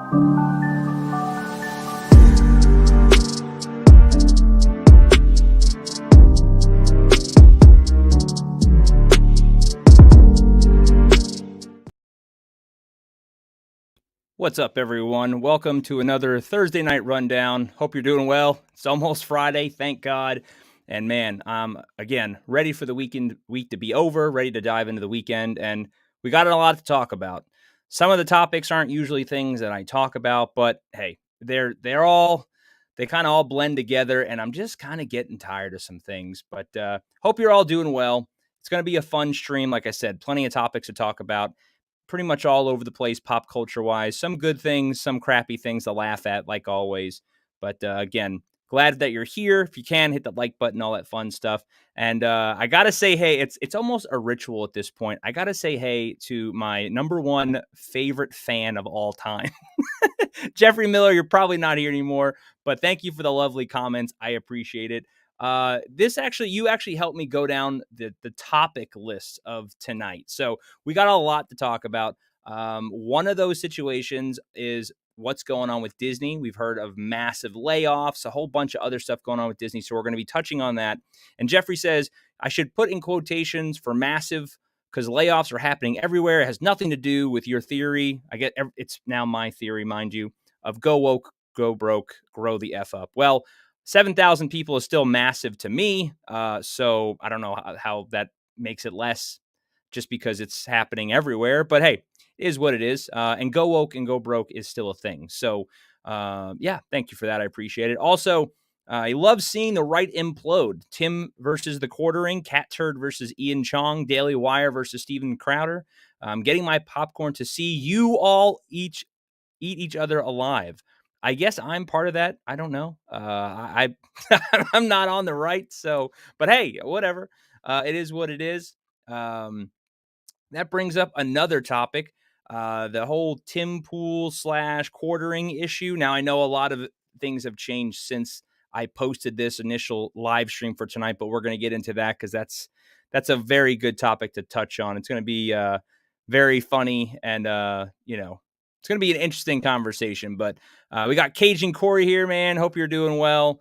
What's up, everyone? Welcome to another Thursday night rundown. Hope you're doing well. It's almost Friday, thank God. And man, I'm again ready for the week to be over, ready to dive into the weekend, and we got a lot to talk about. Some of the topics aren't usually things that I talk about, but hey, they kind of all blend together, and I'm just kind of getting tired of some things. But hope you're all doing well. It's going to be a fun stream, like I said, plenty of topics to talk about. Pretty much all over the place, pop culture wise. Some good things, some crappy things to laugh at, like always. But again, glad that you're here. If you can, hit the like button, all that fun stuff. And I gotta say, hey, it's almost a ritual at this point. I gotta say, hey, to my number one favorite fan of all time, Jeffrey Miller. You're probably not here anymore, but thank you for the lovely comments. I appreciate it. You actually helped me go down the topic list of tonight. So we got a lot to talk about. One of those situations is what's going on with Disney. We've heard of massive layoffs, a whole bunch of other stuff going on with Disney. So we're going to be touching on that. And Jeffrey says, I should put in quotations for massive because layoffs are happening everywhere. It has nothing to do with your theory. It's now my theory, mind you, of go woke, go broke, grow the F up. Well, 7,000 people is still massive to me. So I don't know how that makes it less just because it's happening everywhere. But hey, it is what it is. And go woke and go broke is still a thing. So yeah, thank you for that. I appreciate it. Also, I love seeing the right implode. Tim versus the Quartering, Cat Turd versus Ian Chong, Daily Wire versus Steven Crowder. Getting my popcorn to see you all eat each other alive. I guess I'm part of that. I don't know. I'm not on the right. So, but hey, whatever. It is what it is. That brings up another topic. The whole Tim Pool / Quartering issue. Now I know a lot of things have changed since I posted this initial live stream for tonight, but we're going to get into that because that's a very good topic to touch on. It's going to be very funny and it's going to be an interesting conversation. But we got Cajun Corey here, man. Hope you're doing well.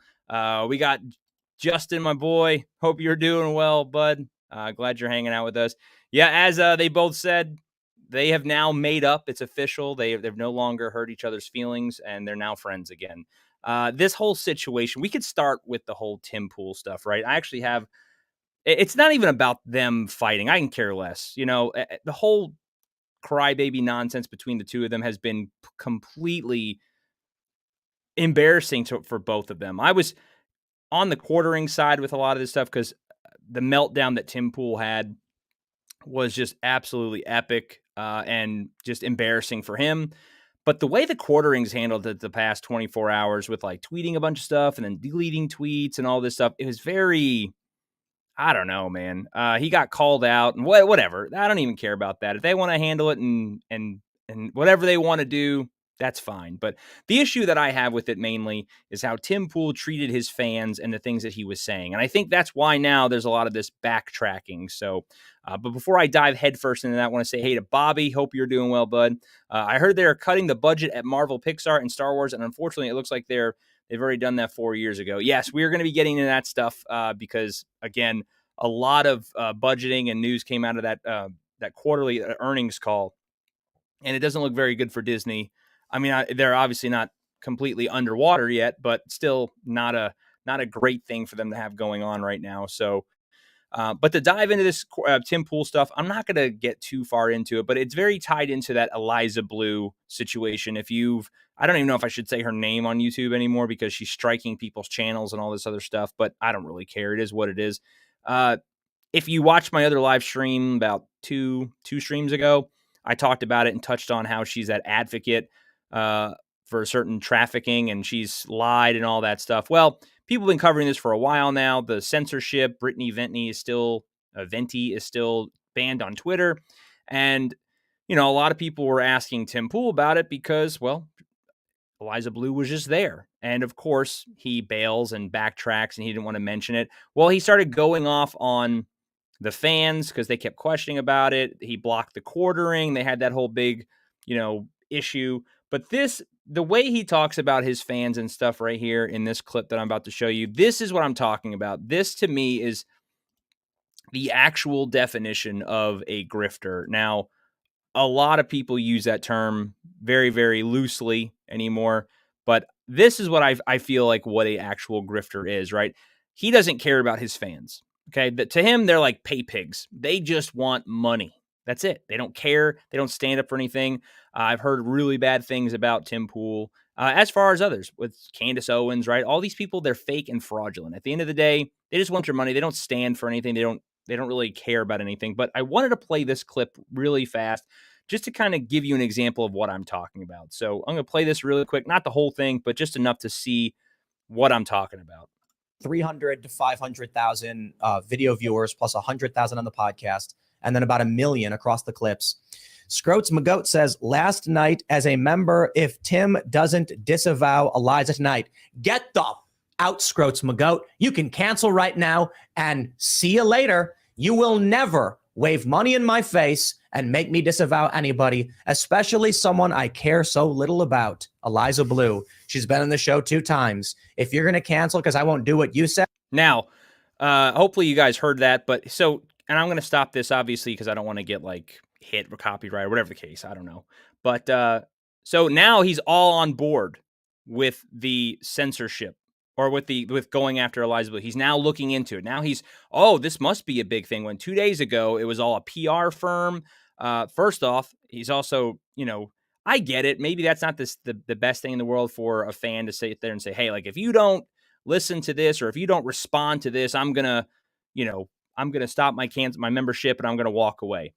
We got Justin, my boy. Hope you're doing well, bud. Glad you're hanging out with us. Yeah, as they both said, they have now made up. It's official. They've no longer hurt each other's feelings, and they're now friends again. This whole situation, we could start with the whole Tim Pool stuff, right? I actually have. It's not even about them fighting. I can care less. The whole crybaby nonsense between the two of them has been completely embarrassing for both of them. I was on the Quartering side with a lot of this stuff because the meltdown that Tim Pool had was just absolutely epic and just embarrassing for him. But the way the Quarterings handled it the past 24 hours with like tweeting a bunch of stuff and then deleting tweets and all this stuff, it was very, I don't know, man. He got called out and whatever. I don't even care about that. If they want to handle it and whatever they want to do, that's fine. But the issue that I have with it mainly is how Tim Pool treated his fans and the things that he was saying. And I think that's why now there's a lot of this backtracking. So, but before I dive headfirst into that, I want to say hey to Bobby. Hope you're doing well, bud. I heard they're cutting the budget at Marvel, Pixar, and Star Wars. And unfortunately, it looks like they've already done that 4 years ago. Yes, we are going to be getting into that stuff because, again, a lot of budgeting and news came out of that quarterly earnings call, and it doesn't look very good for Disney. I mean, they're obviously not completely underwater yet, but still not a great thing for them to have going on right now. So, but to dive into this Tim Pool stuff, I'm not going to get too far into it, but it's very tied into that Eliza Blue situation. I don't even know if I should say her name on YouTube anymore because she's striking people's channels and all this other stuff, but I don't really care. It is what it is. If you watch my other live stream about two streams ago, I talked about it and touched on how she's that advocate for certain trafficking and she's lied and all that stuff. Well, people have been covering this for a while now. The censorship, Brittany Venti is still banned on Twitter. And, a lot of people were asking Tim Pool about it because, well, Eliza Blue was just there. And of course, he bails and backtracks and he didn't want to mention it. Well, he started going off on the fans because they kept questioning about it. He blocked the Quartering. They had that whole big, issue. But this the way he talks about his fans and stuff right here in this clip that I'm about to show you, this is what I'm talking about. This to me is the actual definition of a grifter. Now, a lot of people use that term very, very loosely anymore, but this is what I feel like what a actual grifter is, right? He doesn't care about his fans. Okay. To him, they're like pay pigs. They just want money. That's it. They don't care. They don't stand up for anything. I've heard really bad things about Tim Pool, as far as others with Candace Owens, right? All these people, they're fake and fraudulent. At the end of the day, they just want your money. They don't stand for anything. They don't really care about anything. But I wanted to play this clip really fast just to kind of give you an example of what I'm talking about. So I'm going to play this really quick, not the whole thing, but just enough to see what I'm talking about. 300 to 500,000 video viewers plus 100,000 on the podcast, and then about 1 million across the clips. Scroats McGoat says, last night as a member, if Tim doesn't disavow Eliza tonight, get the out, Scroats McGoat. You can cancel right now and see you later. You will never wave money in my face and make me disavow anybody, especially someone I care so little about, Eliza Blue. She's been on the show 2 times. If you're going to cancel because I won't do what you said. Now, hopefully you guys heard that, but so, and I'm going to stop this obviously because I don't want to get like hit or copyright or whatever the case. I don't know. But so now he's all on board with the censorship or with going after Eliza Blue. He's now looking into it. Now this must be a big thing. When 2 days ago, it was all a PR firm. First off, he's also, I get it. Maybe that's not the best thing in the world for a fan to sit there and say, hey, like if you don't listen to this or if you don't respond to this, I'm going to stop my membership and I'm going to walk away.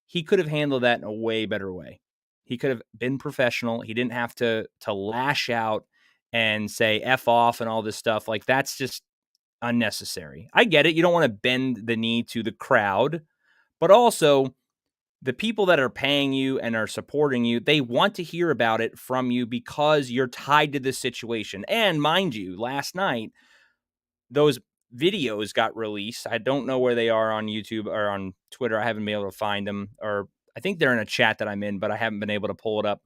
He could have handled that in a way better way. He could have been professional. He didn't have to lash out and say F off and all this stuff. Like that's just unnecessary. I get it. You don't want to bend the knee to the crowd, but also the people that are paying you and are supporting you, they want to hear about it from you because you're tied to this situation. And mind you, last night, those videos got released. I don't know where they are on YouTube or on Twitter. I haven't been able to find them, or I think they're in a chat that I'm in, but I haven't been able to pull it up.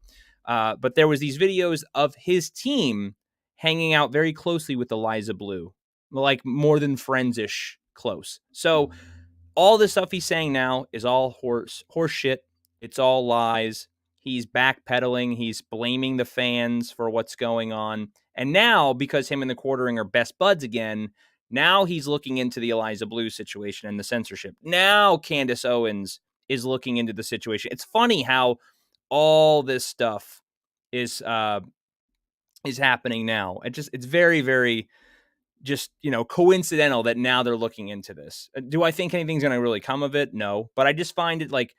But there was these videos of his team hanging out very closely with Eliza Blue, like more than friends-ish close. So all this stuff he's saying now is all horse shit. It's all lies. He's backpedaling. He's blaming the fans for what's going on. And now, because him and the Quartering are best buds again, now he's looking into the Eliza Blue situation and the censorship. Now Candace Owens is looking into the situation. It's funny how all this stuff is happening now. It's very, very just, coincidental that now they're looking into this. Do I think anything's going to really come of it? No, but I just find it like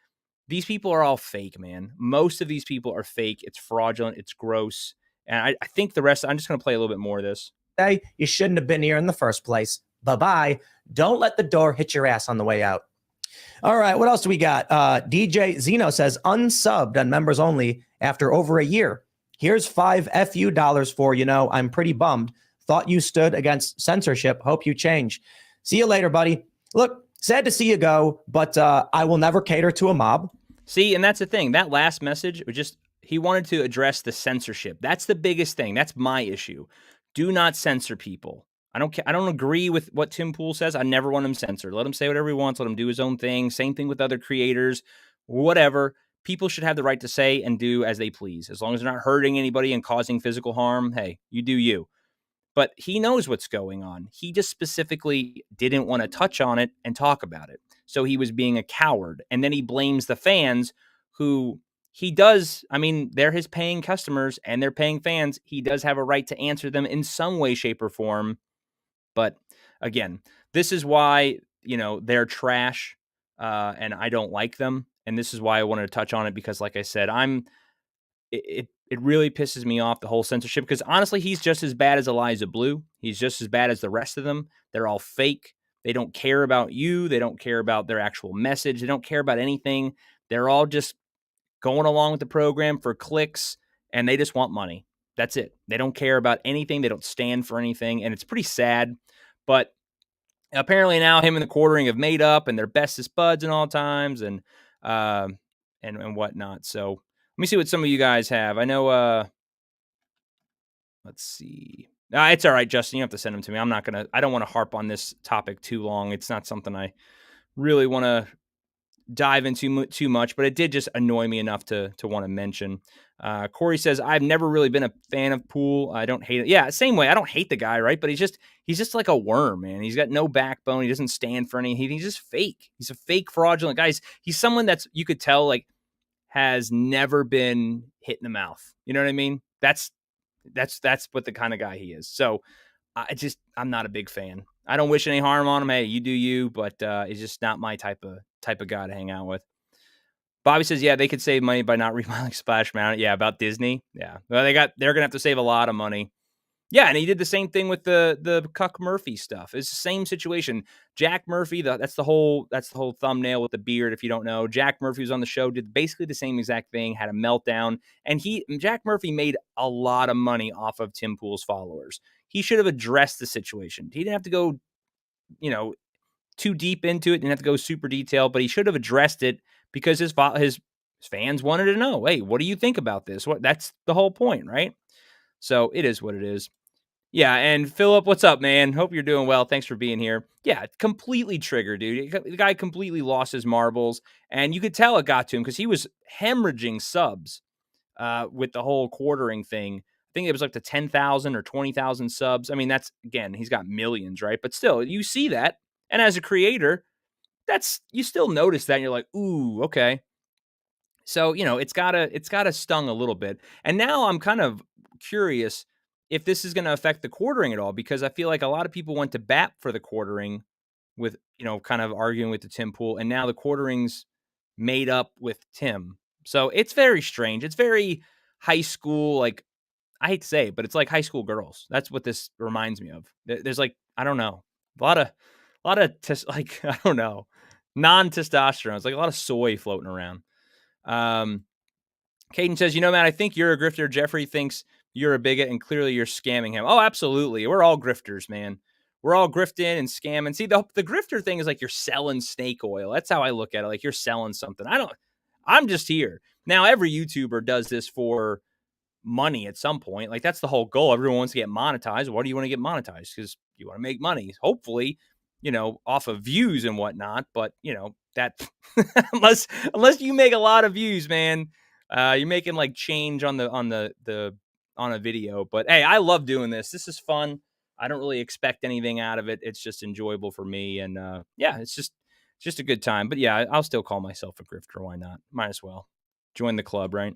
these people are all fake, man. Most of these people are fake. It's fraudulent. It's gross. And I think the rest, I'm just going to play a little bit more of this. Hey, you shouldn't have been here in the first place. Bye-bye. Don't let the door hit your ass on the way out. All right, what else do we got? DJ Zeno says, unsubbed on members only after over a year. Here's $5 FU for, I'm pretty bummed. Thought you stood against censorship. Hope you change. See you later, buddy. Look, sad to see you go, but I will never cater to a mob. See, and that's the thing. That last message was just, he wanted to address the censorship. That's the biggest thing. That's my issue. Do not censor people. I don't agree with what Tim Pool says. I never want him censored. Let him say whatever he wants. Let him do his own thing. Same thing with other creators, whatever. People should have the right to say and do as they please. As long as they're not hurting anybody and causing physical harm, hey, you do you. But he knows what's going on. He just specifically didn't want to touch on it and talk about it. So he was being a coward. And then he blames the fans who he does. I mean, they're his paying customers and they're paying fans. He does have a right to answer them in some way, shape, or form. But again, this is why, they're trash and I don't like them. And this is why I wanted to touch on it because, like I said, it really pisses me off, the whole censorship, because honestly, he's just as bad as Eliza Blue. He's just as bad as the rest of them. They're all fake. They don't care about you. They don't care about their actual message. They don't care about anything. They're all just going along with the program for clicks, and they just want money. That's it. They don't care about anything. They don't stand for anything, and it's pretty sad. But apparently now him and the Quartering have made up, and they're bestest buds in all times, and whatnot. So let me see what some of you guys have. I know Let's see. It's all right, Justin. You have to send them to me. I don't want to harp on this topic too long. It's not something I really want to dive into too much, but it did just annoy me enough to want to mention. Corey says, I've never really been a fan of Poole. I don't hate it. Yeah, same way. I don't hate the guy, right? But he's just like a worm, man. He's got no backbone. He doesn't stand for anything. He's just fake. He's a fake fraudulent guy. He's someone that's, you could tell, like, has never been hit in the mouth. You know what I mean? That's what the kind of guy he is. So I'm not a big fan. I don't wish any harm on him. Hey, you do you, but it's just not my type of guy to hang out with. Bobby says, yeah, they could save money by not remodeling Splash Mountain. Yeah, about Disney. Yeah. Well, they're gonna have to save a lot of money. Yeah, and he did the same thing with the Cuck Murphy stuff. It's the same situation. Jack Murphy, that's the whole thumbnail with the beard. If you don't know, Jack Murphy was on the show, did basically the same exact thing, had a meltdown, and Jack Murphy made a lot of money off of Tim Pool's followers. He should have addressed the situation. He didn't have to go, too deep into it. Didn't have to go super detailed, but he should have addressed it because his fans wanted to know, hey, what do you think about this? That's the whole point, right? So it is what it is. Yeah, and Philip, what's up, man? Hope you're doing well. Thanks for being here. Yeah, completely triggered, dude. The guy completely lost his marbles, and you could tell it got to him because he was hemorrhaging subs with the whole quartering thing. I think it was like the 10,000 or 20,000 subs. I mean, that's, again, he's got millions, right? But still, you see that, and as a creator, you still notice that, and you're like, ooh, okay. So, it's gotta stung a little bit. And now I'm kind of curious if this is going to affect the quartering at all, because I feel like a lot of people went to bat for the quartering with, kind of arguing with the Tim Pool, and now the quartering's made up with Tim. So it's very strange. It's very high school, like, I hate to say it, but it's like high school girls. That's what this reminds me of. There's like, I don't know, a lot of like, I don't know, non-testosterone. It's like a lot of soy floating around. Caden says, Matt, I think you're a grifter. Jeffrey thinks you're a bigot, and clearly you're scamming him. Oh, absolutely. We're all grifters, man. We're all grifting and scamming. See, the grifter thing is like you're selling snake oil. That's how I look at it. Like you're selling something. I'm just here. Now, every YouTuber does this for money at some point. Like that's the whole goal. Everyone wants to get monetized. Why do you want to get monetized? Because you want to make money. Hopefully, off of views and whatnot. But that unless you make a lot of views, man, you're making like change on a video. But hey, I love doing this. This is fun. I don't really expect anything out of it. It's just enjoyable for me. And yeah, it's just a good time. But yeah, I'll still call myself a grifter. Why not? Might as well join the club, right?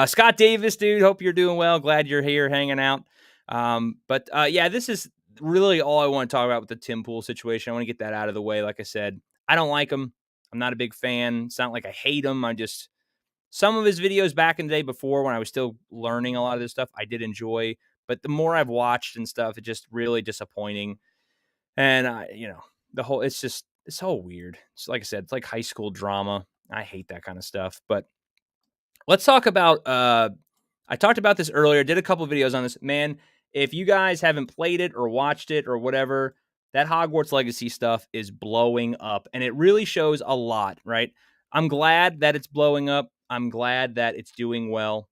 Scott Davis, dude, hope you're doing well. Glad you're here hanging out. But yeah, this is really all I want to talk about with the Tim Pool situation. I want to get that out of the way. Like I said, I don't like him. I'm not a big fan. It's not like I hate him. Some of his videos back in the day before when I was still learning a lot of this stuff, I did enjoy. But the more I've watched and stuff, it's just really disappointing. And it's so weird. It's like I said, it's like high school drama. I hate that kind of stuff. But let's talk about, I talked about this earlier, did a couple of videos on this. Man, if you guys haven't played it or watched it or whatever, that Hogwarts Legacy stuff is blowing up. And it really shows a lot, right? I'm glad that it's blowing up. I'm glad that it's doing well.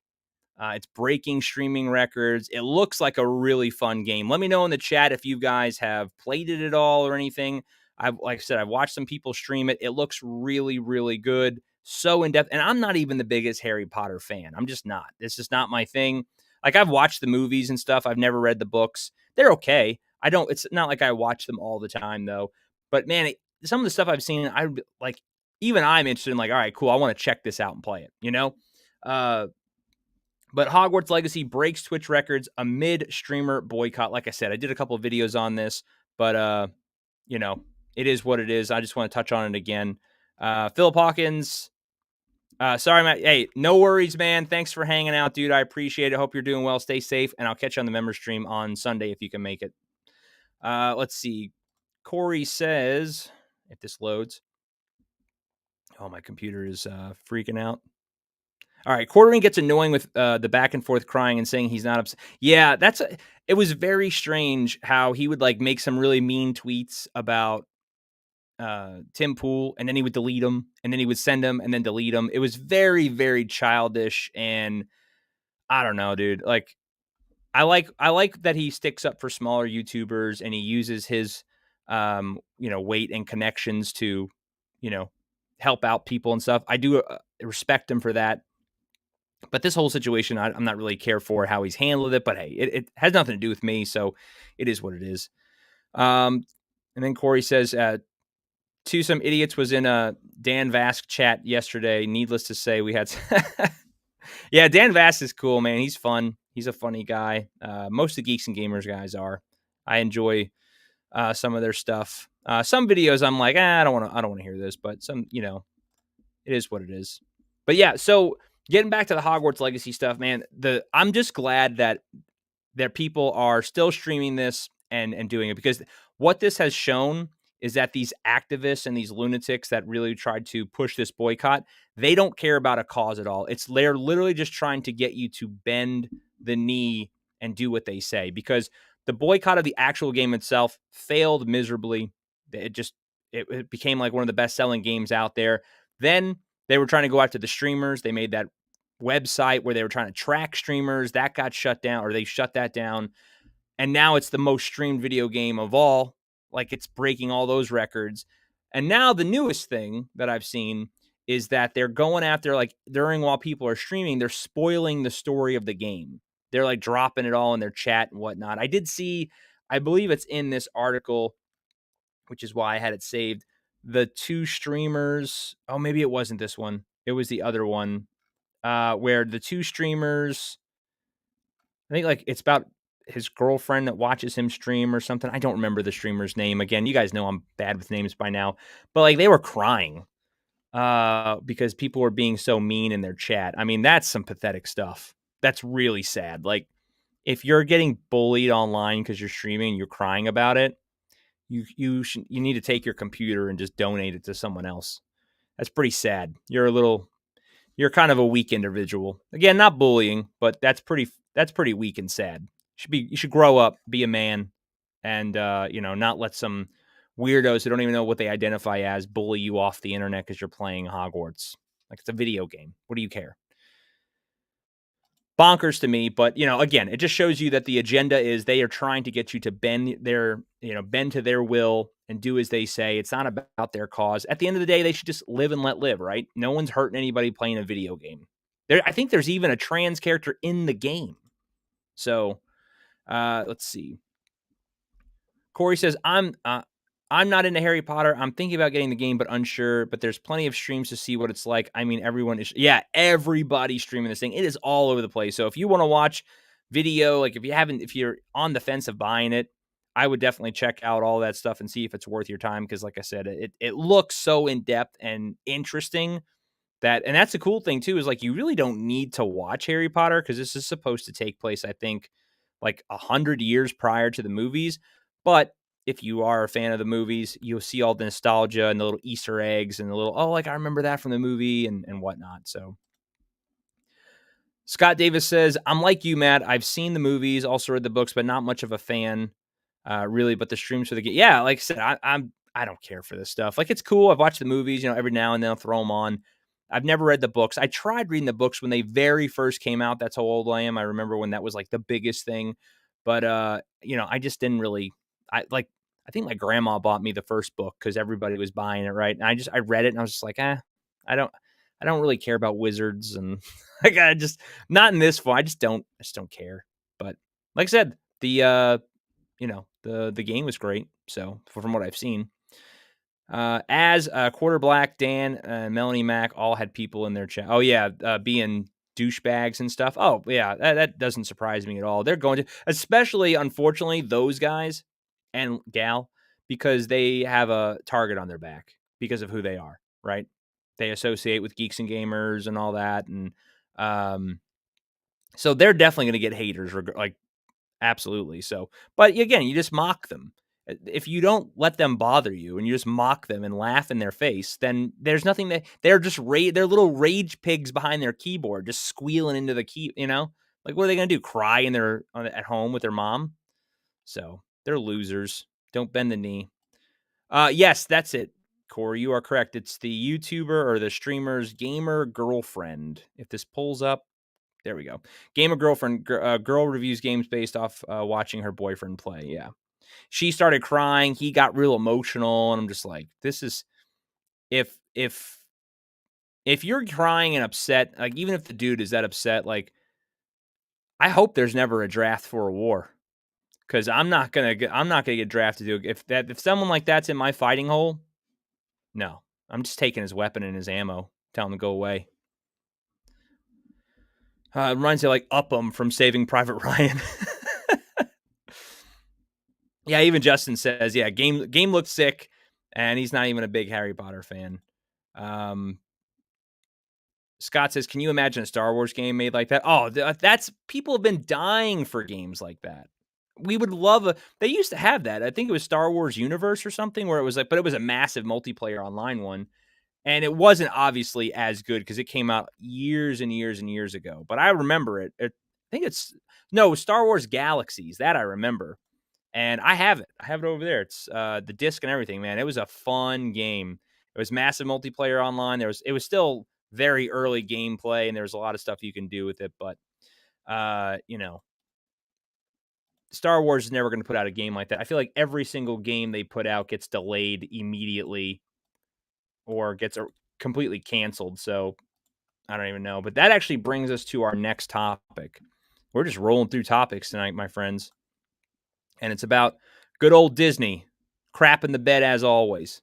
It's breaking streaming records. It looks like a really fun game. Let me know in the chat if you guys have played it at all or anything. Like I said, I've watched some people stream it. It looks really, really good. So in depth. And I'm not even the biggest Harry Potter fan. I'm just not. It's just not my thing. Like I've watched the movies and stuff. I've never read the books. They're okay. It's not like I watch them all the time though. But man, some of the stuff I've seen, even I'm interested in, like, all right, cool. I want to check this out and play it, But Hogwarts Legacy breaks Twitch records amid streamer boycott. Like I said, I did a couple of videos on this, but it is what it is. I just want to touch on it again. Philip Hawkins, sorry, Matt. Hey, no worries, man. Thanks for hanging out, dude. I appreciate it. Hope you're doing well. Stay safe, and I'll catch you on the member stream on Sunday if you can make it. Let's see. Corey says, if this loads. Oh, my computer is freaking out. All right, quartering gets annoying with the back and forth crying and saying he's not upset. Yeah, it was very strange how he would like make some really mean tweets about Tim Pool, and then he would delete them, and then he would send them and then delete them. It was very, very childish, and I don't know, dude. Like, I like that he sticks up for smaller YouTubers and he uses his weight and connections to, help out people and stuff. I do respect him for that. But this whole situation, I'm not really care for how he's handled it. But hey, it has nothing to do with me, so it is what it is. And then Corey says, "To some idiots was in a Dan Vask chat yesterday. Needless to say, we had." Yeah, Dan Vask is cool, man. He's fun. He's a funny guy. Most of the Geeks and Gamers guys are. I enjoy some of their stuff. Some videos I'm like, I don't want to hear this, but some, it is what it is. But yeah, so getting back to the Hogwarts Legacy stuff, man, I'm just glad that people are still streaming this and doing it, because what this has shown is that these activists and these lunatics that really tried to push this boycott, they don't care about a cause at all. They're literally just trying to get you to bend the knee and do what they say, because the boycott of the actual game itself failed miserably. It became like one of the best-selling games out there. Then they were trying to go after the streamers. They made that website where they were trying to track streamers. That got shut down, or they shut that down. And now it's the most streamed video game of all. Like, it's breaking all those records. And now the newest thing that I've seen is that they're going after, like, while people are streaming, they're spoiling the story of the game. They're like dropping it all in their chat and whatnot. I did see, I believe it's in this article, which is why I had it saved. The two streamers, oh, maybe it wasn't this one. It was the other one, where the two streamers, I think like it's about his girlfriend that watches him stream or something. I don't remember the streamer's name. Again, you guys know I'm bad with names by now, but like they were crying because people were being so mean in their chat. I mean, that's some pathetic stuff. That's really sad. Like, if you're getting bullied online because you're streaming and you're crying about it, you need to take your computer and just donate it to someone else. That's pretty sad. You're kind of a weak individual. Again, not bullying, but that's pretty weak and sad. You should grow up, be a man, and not let some weirdos who don't even know what they identify as bully you off the internet because you're playing Hogwarts. Like, it's a video game. What do you care? Bonkers to me, but again, it just shows you that the agenda is they are trying to get you to bend to their will and do as they say. It's not about their cause. At the end of the day, they should just live and let live, right? No one's hurting anybody playing a video game. I think there's even a trans character in the game. So, let's see. Corey says, I'm not into Harry Potter. I'm thinking about getting the game, but unsure. But there's plenty of streams to see what it's like. I mean, everybody's streaming this thing. It is all over the place. So if you want to watch video, like if you're on the fence of buying it, I would definitely check out all that stuff and see if it's worth your time. Because like I said, it looks so in depth and interesting. And that's the cool thing too, is like you really don't need to watch Harry Potter, because this is supposed to take place, I think, like 100 years prior to the movies. But if you are a fan of the movies, you'll see all the nostalgia and the little Easter eggs and the little, oh, like I remember that from the movie and whatnot. So Scott Davis says, I'm like you, Matt. I've seen the movies, also read the books, but not much of a fan, really. But the streams for the game, yeah, like I said, I don't care for this stuff. Like, it's cool. I've watched the movies, every now and then I'll throw them on. I've never read the books. I tried reading the books when they very first came out. That's how old I am. I remember when that was like the biggest thing. But I just didn't really. I think my grandma bought me the first book because everybody was buying it, right? And I read it and I was just like, I don't really care about wizards, and like I just not in this form. I just don't care. But like I said, the game was great. So from what I've seen. As Quarter Black, Dan, Melanie Mac all had people in their chat. Oh yeah, being douchebags and stuff. Oh yeah, that doesn't surprise me at all. They're going to, especially unfortunately, those guys and gal, because they have a target on their back because of who they are, right? They associate with Geeks and Gamers and all that, and so they're definitely going to get haters, like absolutely. So, but again, you just mock them. If you don't let them bother you and you just mock them and laugh in their face, then there's nothing they're just they're little rage pigs behind their keyboard, just squealing into the key, like what are they going to do? Cry at home with their mom? So they're losers. Don't bend the knee. Yes, that's it. Corey, you are correct. It's the YouTuber or the streamer's gamer girlfriend. If this pulls up, There we go. Gamer girlfriend. Girl reviews games based off watching her boyfriend play. Yeah. She started crying. He got real emotional. And I'm just like, this is, if you're crying and upset, like even if the dude is that upset, like I hope there's never a draft for a war. Because I'm not gonna get drafted. If someone like that's in my fighting hole, no, I'm just taking his weapon and his ammo, telling him to go away. It reminds me of like Upham from Saving Private Ryan. Yeah, even Justin says, yeah, game looked sick, and he's not even a big Harry Potter fan. Scott says, can you imagine a Star Wars game made like that? Oh, that's people have been dying for games like that. We would love they used to have that. I think it was Star Wars Universe or something where it was like, but it was a massive multiplayer online one. And it wasn't obviously as good because it came out years and years and years ago. But I remember it. I think it's Star Wars Galaxies. That I remember. And I have it. I have it over there. It's the disc and everything, man. It was a fun game. It was massive multiplayer online. It was still very early gameplay, and there was a lot of stuff you can do with it. But Star Wars is never going to put out a game like that. I feel like every single game they put out gets delayed immediately or gets completely canceled. So I don't even know. But that actually brings us to our next topic. We're just rolling through topics tonight, my friends. And it's about good old Disney. Crap in the bed as always.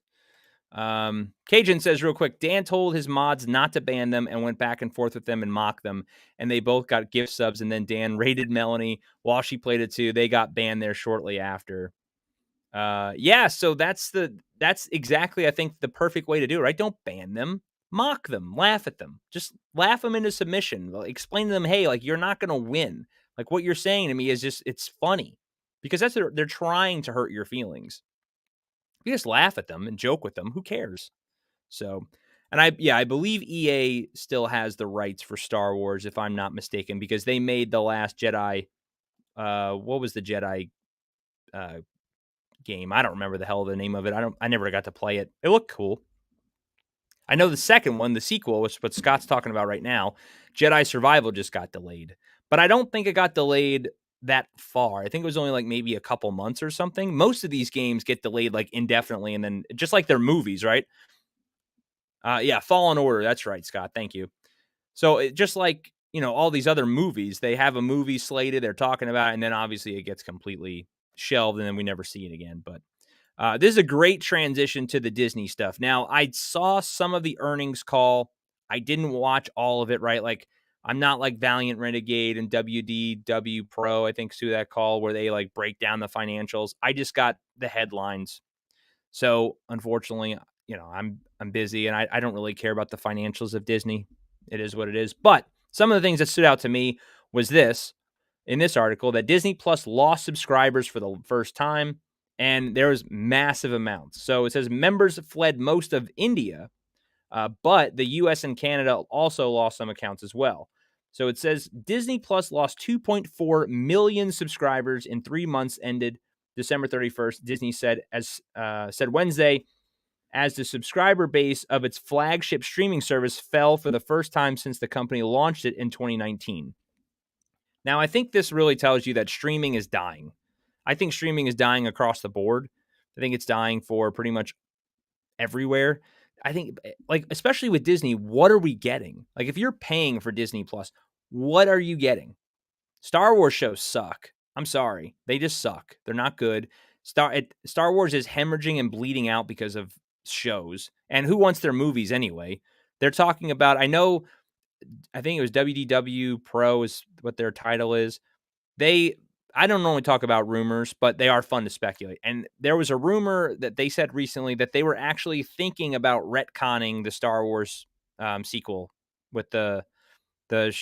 Cajun says real quick, Dan told his mods not to ban them and went back and forth with them and mocked them. And they both got gift subs. And then Dan raided Melanie while she played it too. They got banned there shortly after. So that's exactly, I think, the perfect way to do it, right? Don't ban them. Mock them. Laugh at them. Just laugh them into submission. Explain to them, hey, like, you're not going to win. Like, what you're saying to me is just, it's funny. Because they're trying to hurt your feelings. You just laugh at them and joke with them. Who cares? So, and I believe EA still has the rights for Star Wars, if I'm not mistaken, because they made The Last Jedi. What was the Jedi game? I don't remember the hell of the name of it. I never got to play it. It looked cool. I know the second one, the sequel, which what Scott's talking about right now, Jedi Survival, just got delayed. But I don't think it got delayed that far. I think it was only like maybe a couple months or something. Most of these games get delayed like indefinitely, and then just like their movies, right? Fallen Order. That's right, Scott. Thank you. So just like, all these other movies, they have a movie slated, they're talking about it, and then obviously it gets completely shelved, and then we never see it again. But this is a great transition to the Disney stuff. Now, I saw some of the earnings call. I didn't watch all of it, right? Like, I'm not like Valiant Renegade and WDW Pro, I think, through that call where they like break down the financials. I just got the headlines. So, unfortunately, I'm busy and I don't really care about the financials of Disney. It is what it is. But some of the things that stood out to me was this in this article, that Disney Plus lost subscribers for the first time, and there was massive amounts. So it says members fled most of India, but the US and Canada also lost some accounts as well. So it says Disney Plus lost 2.4 million subscribers in 3 months ended December 31st. Disney said Wednesday, as the subscriber base of its flagship streaming service fell for the first time since the company launched it in 2019. Now, I think this really tells you that streaming is dying. I think streaming is dying across the board. I think it's dying for pretty much everywhere. I think, like, especially with Disney, what are we getting? Like, if you're paying for Disney Plus, what are you getting? Star Wars shows suck. I'm sorry. They just suck. They're not good. Star Wars is hemorrhaging and bleeding out because of shows. And who wants their movies anyway? They're talking about, I think it was WDW Pro is what their title is. I don't normally talk about rumors, but they are fun to speculate. And there was a rumor that they said recently that they were actually thinking about retconning the Star Wars sequel with the the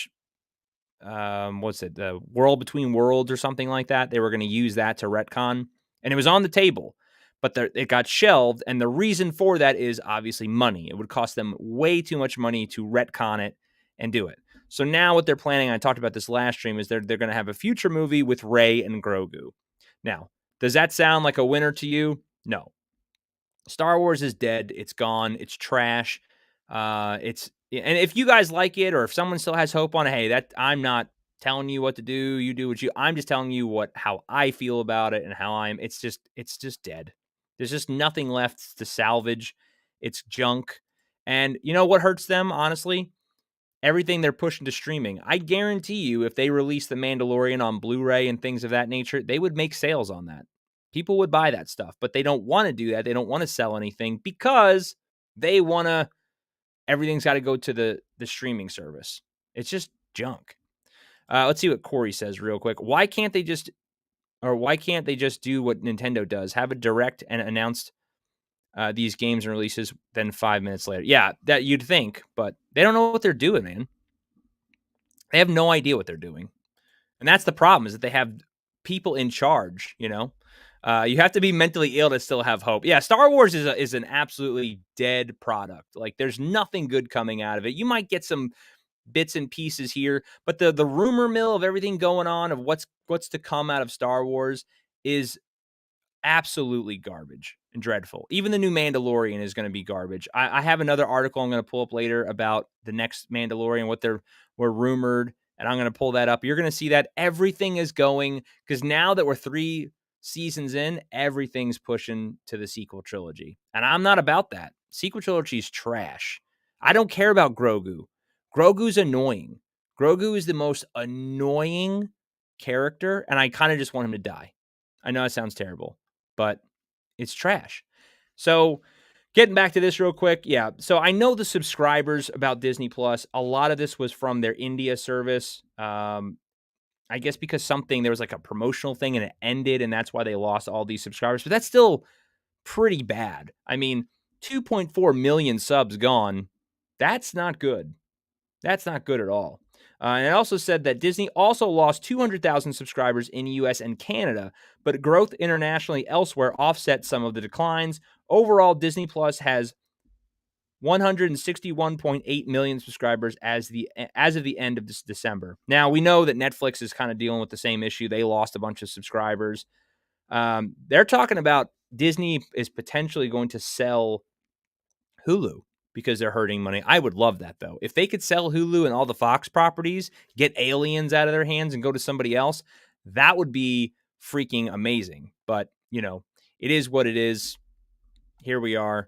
World Between Worlds or something like that. They were going to use that to retcon, and it was on the table, but it got shelved. And the reason for that is obviously money. It would cost them way too much money to retcon it and do it. So now what they're planning, I talked about this last stream, is they're going to have a future movie with Rey and Grogu. Now, does that sound like a winner to you? No. Star Wars is dead. It's gone. It's trash. And if you guys like it, or if someone still has hope on it, hey, that I'm not telling you what to do. You do what you. I'm just telling you how I feel about it and how I'm. It's just dead. There's just nothing left to salvage. It's junk. And you know what hurts them, honestly? Everything they're pushing to streaming. I guarantee you, if they release The Mandalorian on Blu-ray and things of that nature, they would make sales on that. People would buy that stuff, but they don't want to do that. They don't want to sell anything because they want to. Everything's got to go to the streaming service. It's just junk. Let's see what Corey says real quick. Why can't they just do what Nintendo does? Have a direct and announced these games and releases then 5 minutes later. Yeah, that you'd think, but they don't know what they're doing, man. They have no idea what they're doing. And that's the problem, is that they have people in charge, you know? You have to be mentally ill to still have hope. Yeah, Star Wars is an absolutely dead product. Like, there's nothing good coming out of it. You might get some bits and pieces here, but the rumor mill of everything going on, of what's to come out of Star Wars, is absolutely garbage and dreadful. Even the new Mandalorian is going to be garbage. I have another article I'm going to pull up later about the next Mandalorian, what were rumored, and I'm going to pull that up. You're going to see that everything is going, because now that we're 3 seasons in, everything's pushing to the sequel trilogy. And I'm not about that. Sequel trilogy is trash. I don't care about Grogu. Grogu's annoying. Grogu is the most annoying character, and I kind of just want him to die. I know it sounds terrible, but it's trash. So getting back to this real quick. Yeah. So I know the subscribers about Disney Plus, a lot of this was from their India service. I guess because there was like a promotional thing and it ended, and that's why they lost all these subscribers. But that's still pretty bad. I mean, 2.4 million subs gone. That's not good. That's not good at all. And it also said that Disney also lost 200,000 subscribers in US and Canada, but growth internationally elsewhere offset some of the declines. Overall, Disney Plus has 161.8 million subscribers as of the end of this December. Now, we know that Netflix is kind of dealing with the same issue. They lost a bunch of subscribers. They're talking about Disney is potentially going to sell Hulu because they're hurting money. I would love that, though. If they could sell Hulu and all the Fox properties, get Aliens out of their hands and go to somebody else, that would be freaking amazing. But, it is what it is. Here we are.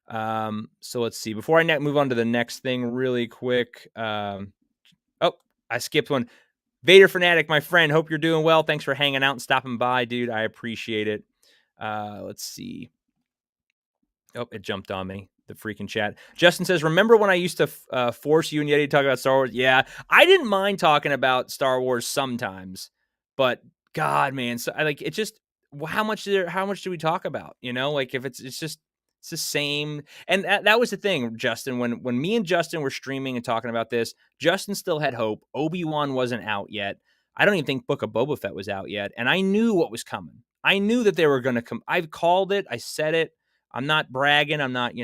So let's see. Before I move on to the next thing really quick. I skipped one. Vader Fanatic, my friend, hope you're doing well. Thanks for hanging out and stopping by, dude. I appreciate it. Let's see. Oh, it jumped on me. The freaking chat. Justin says, remember when I used to force you and Yeti to talk about Star Wars? Yeah, I didn't mind talking about Star Wars sometimes, but God, man, so it just, how much do we talk about? Like, if it's the same. And that was the thing, Justin, when me and Justin were streaming and talking about this, Justin still had hope. Obi-Wan wasn't out yet. I don't even think Book of Boba Fett was out yet. And I knew what was coming. I knew that they were going to come. I've called it. I said it. I'm not bragging. I'm not,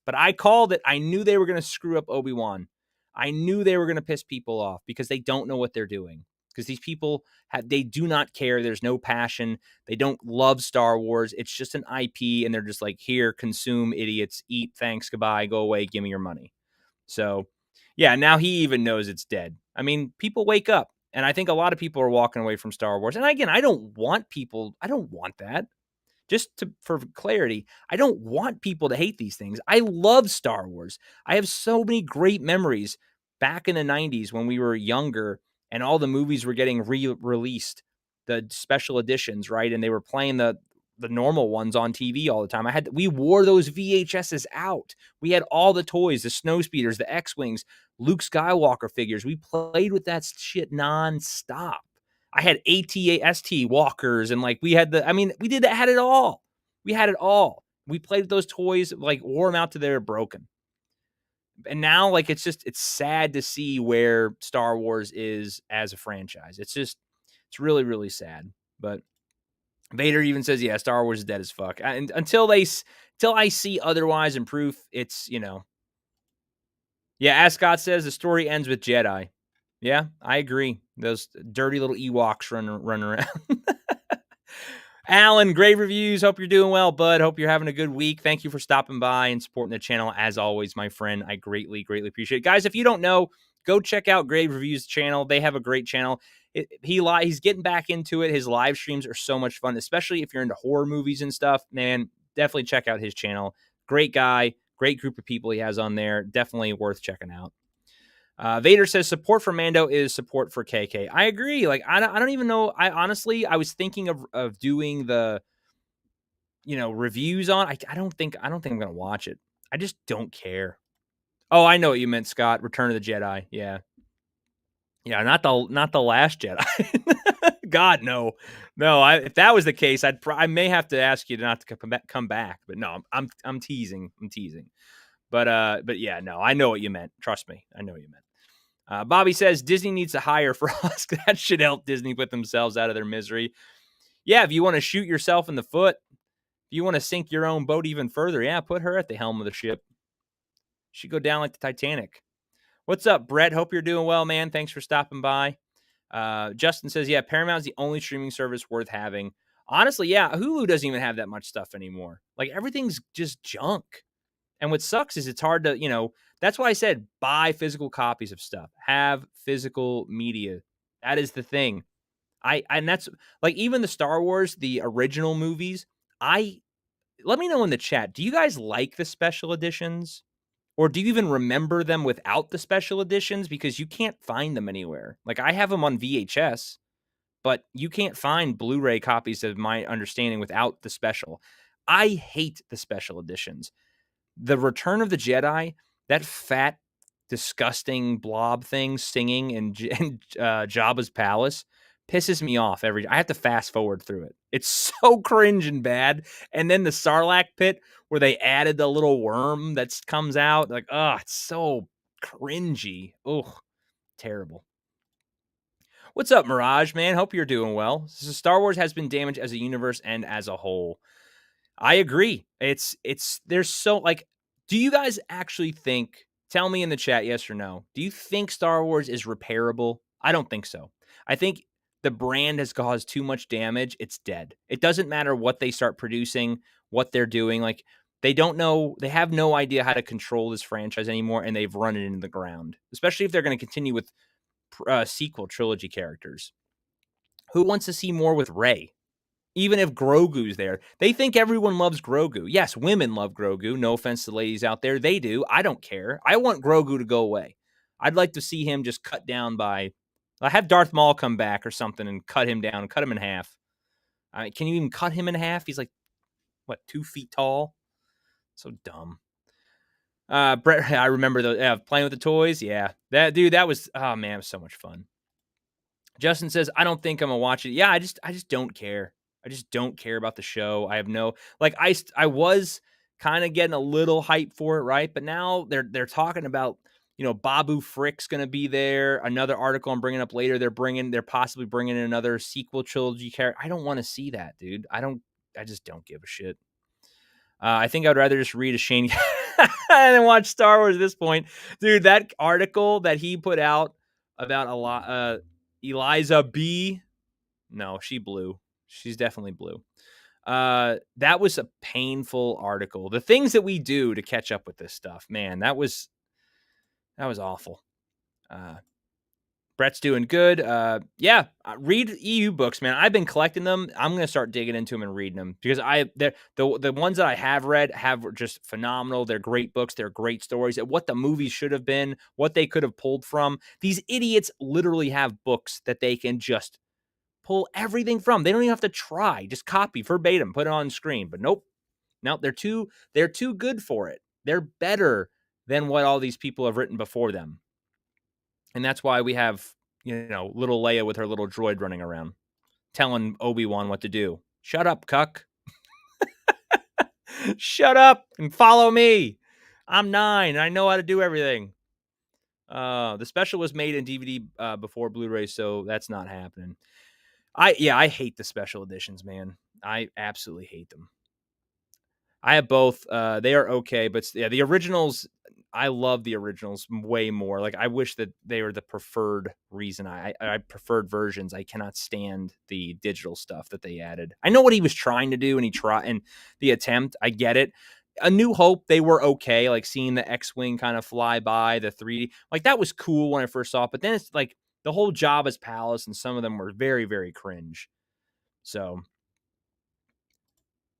but I called it. I knew they were going to screw up Obi-Wan. I knew they were going to piss people off because they don't know what they're doing. Because these people they do not care. There's no passion. They don't love Star Wars. It's just an IP, and they're just like, here, consume, idiots, eat, thanks, goodbye, go away, give me your money. So, yeah, now he even knows it's dead. I mean, people wake up, and I think a lot of people are walking away from Star Wars. And again, I don't want that. Just for clarity, I don't want people to hate these things. I love Star Wars. I have so many great memories back in the 90s when we were younger and all the movies were getting re-released, the special editions, right? And they were playing the normal ones on TV all the time. We wore those VHSs out. We had all the toys, the snow speeders, the X-Wings, Luke Skywalker figures. We played with that shit nonstop. I had AT-ST walkers, and we had had it all. We had it all. We played with those toys, wore them out till they were broken. And now, it's sad to see where Star Wars is as a franchise. It's really, really sad. But Vader even says, yeah, Star Wars is dead as fuck. And until I see otherwise and proof, it's, Yeah, as Scott says, the story ends with Jedi. Yeah, I agree. Those dirty little Ewoks running around. Alan, great reviews. Hope you're doing well, bud. Hope you're having a good week. Thank you for stopping by and supporting the channel. As always, my friend, I greatly, greatly appreciate it. Guys, if you don't know, go check out Grave Reviews channel. They have a great channel. He's getting back into it. His live streams are so much fun, especially if you're into horror movies and stuff. Man, definitely check out his channel. Great guy, great group of people he has on there. Definitely worth checking out. Vader says support for Mando is support for KK. I agree. Like I don't even know. I honestly I was thinking of doing the reviews on. I don't think I'm gonna watch it. I just don't care. Oh, I know what you meant, Scott. Return of the Jedi. Yeah. Yeah, not the Last Jedi. God, no. If that was the case, I may have to ask you not to come back. But no, I'm teasing. But yeah, no, I know what you meant. Trust me, I know what you meant. Bobby says Disney needs to hire for us. That should help Disney put themselves out of their misery. Yeah, if you want to shoot yourself in the foot, if you want to sink your own boat even further, yeah, put her at the helm of the ship. She'd go down like the Titanic. What's up, Brett? Hope you're doing well, man. Thanks for stopping by. Justin says, yeah, Paramount's the only streaming service worth having. Honestly, yeah, Hulu doesn't even have that much stuff anymore. Like, everything's just junk. And what sucks is it's hard to, that's why I said buy physical copies of stuff. Have physical media. That is the thing. And that's like even the Star Wars, the original movies. Let me know in the chat. Do you guys like the special editions? Or do you even remember them without the special editions? Because you can't find them anywhere. Like I have them on VHS, but you can't find Blu-ray copies of my understanding without the special. I hate the special editions. The Return of the Jedi, that fat, disgusting blob thing singing in Jabba's palace pisses me off I have to fast forward through it. It's so cringe and bad. And then the Sarlacc pit where they added the little worm that comes out, like, oh, it's so cringy. Oh, terrible. What's up, Mirage, man? Hope you're doing well. So Star Wars has been damaged as a universe and as a whole. I agree. There's so like, do you guys actually think, tell me in the chat, yes or no, do you think Star Wars is repairable? I don't think so. I think the brand has caused too much damage. It's dead. It doesn't matter what they start producing, what they're doing. Like they have no idea how to control this franchise anymore, and they've run it into the ground, especially if they're going to continue with sequel trilogy characters. Who wants to see more with Rey? Even if Grogu's there, they think everyone loves Grogu. Yes, women love Grogu. No offense to ladies out there. They do. I don't care. I want Grogu to go away. I'd like to see him just cut down by, have Darth Maul come back or something and cut him down, cut him in half. Can you even cut him in half? He's like, 2 feet tall? So dumb. Brett, I remember playing with the toys. Yeah, that was, oh man, it was so much fun. Justin says, I don't think I'm gonna watch it. Yeah, I just don't care. I just don't care about the show. I have no, like, I was kind of getting a little hype for it, right? But now they're talking about, Babu Frick's going to be there. Another article I'm bringing up later. They're possibly bringing in another sequel trilogy character. I don't want to see that, dude. I just don't give a shit. I think I'd rather just read a Shane than watch Star Wars at this point, dude. That article that he put out about Eliza B. No, she blue. She's definitely blue. That was a painful article. The things that we do to catch up with this stuff, man, that was awful. Brett's doing good. Yeah, read EU books, man. I've been collecting them. I'm gonna start digging into them and reading them because the ones that I have read have just phenomenal. They're great books. They're great stories. What the movies should have been, what they could have pulled from. These idiots literally have books that they can just pull everything from. They don't even have to try. Just copy verbatim, put it on screen. But nope. No, they're too good for it. They're better than what all these people have written before them. And that's why we have, little Leia with her little droid running around telling Obi-Wan what to do. Shut up, cuck. Shut up and follow me. I'm 9 and I know how to do everything. The special was made in DVD before Blu-ray, so that's not happening. I hate the special editions, man. I absolutely hate them. I have both. They are okay, but yeah, the originals, I love the originals way more. Like, I wish that they were the preferred reason. I preferred versions. I cannot stand the digital stuff that they added. I know what he was trying to do, and the attempt. I get it. A New Hope, they were okay. Like, seeing the X-wing kind of fly by the 3D, like, that was cool when I first saw it. But then it's like the whole Jabba's palace, and some of them were very, very cringe. So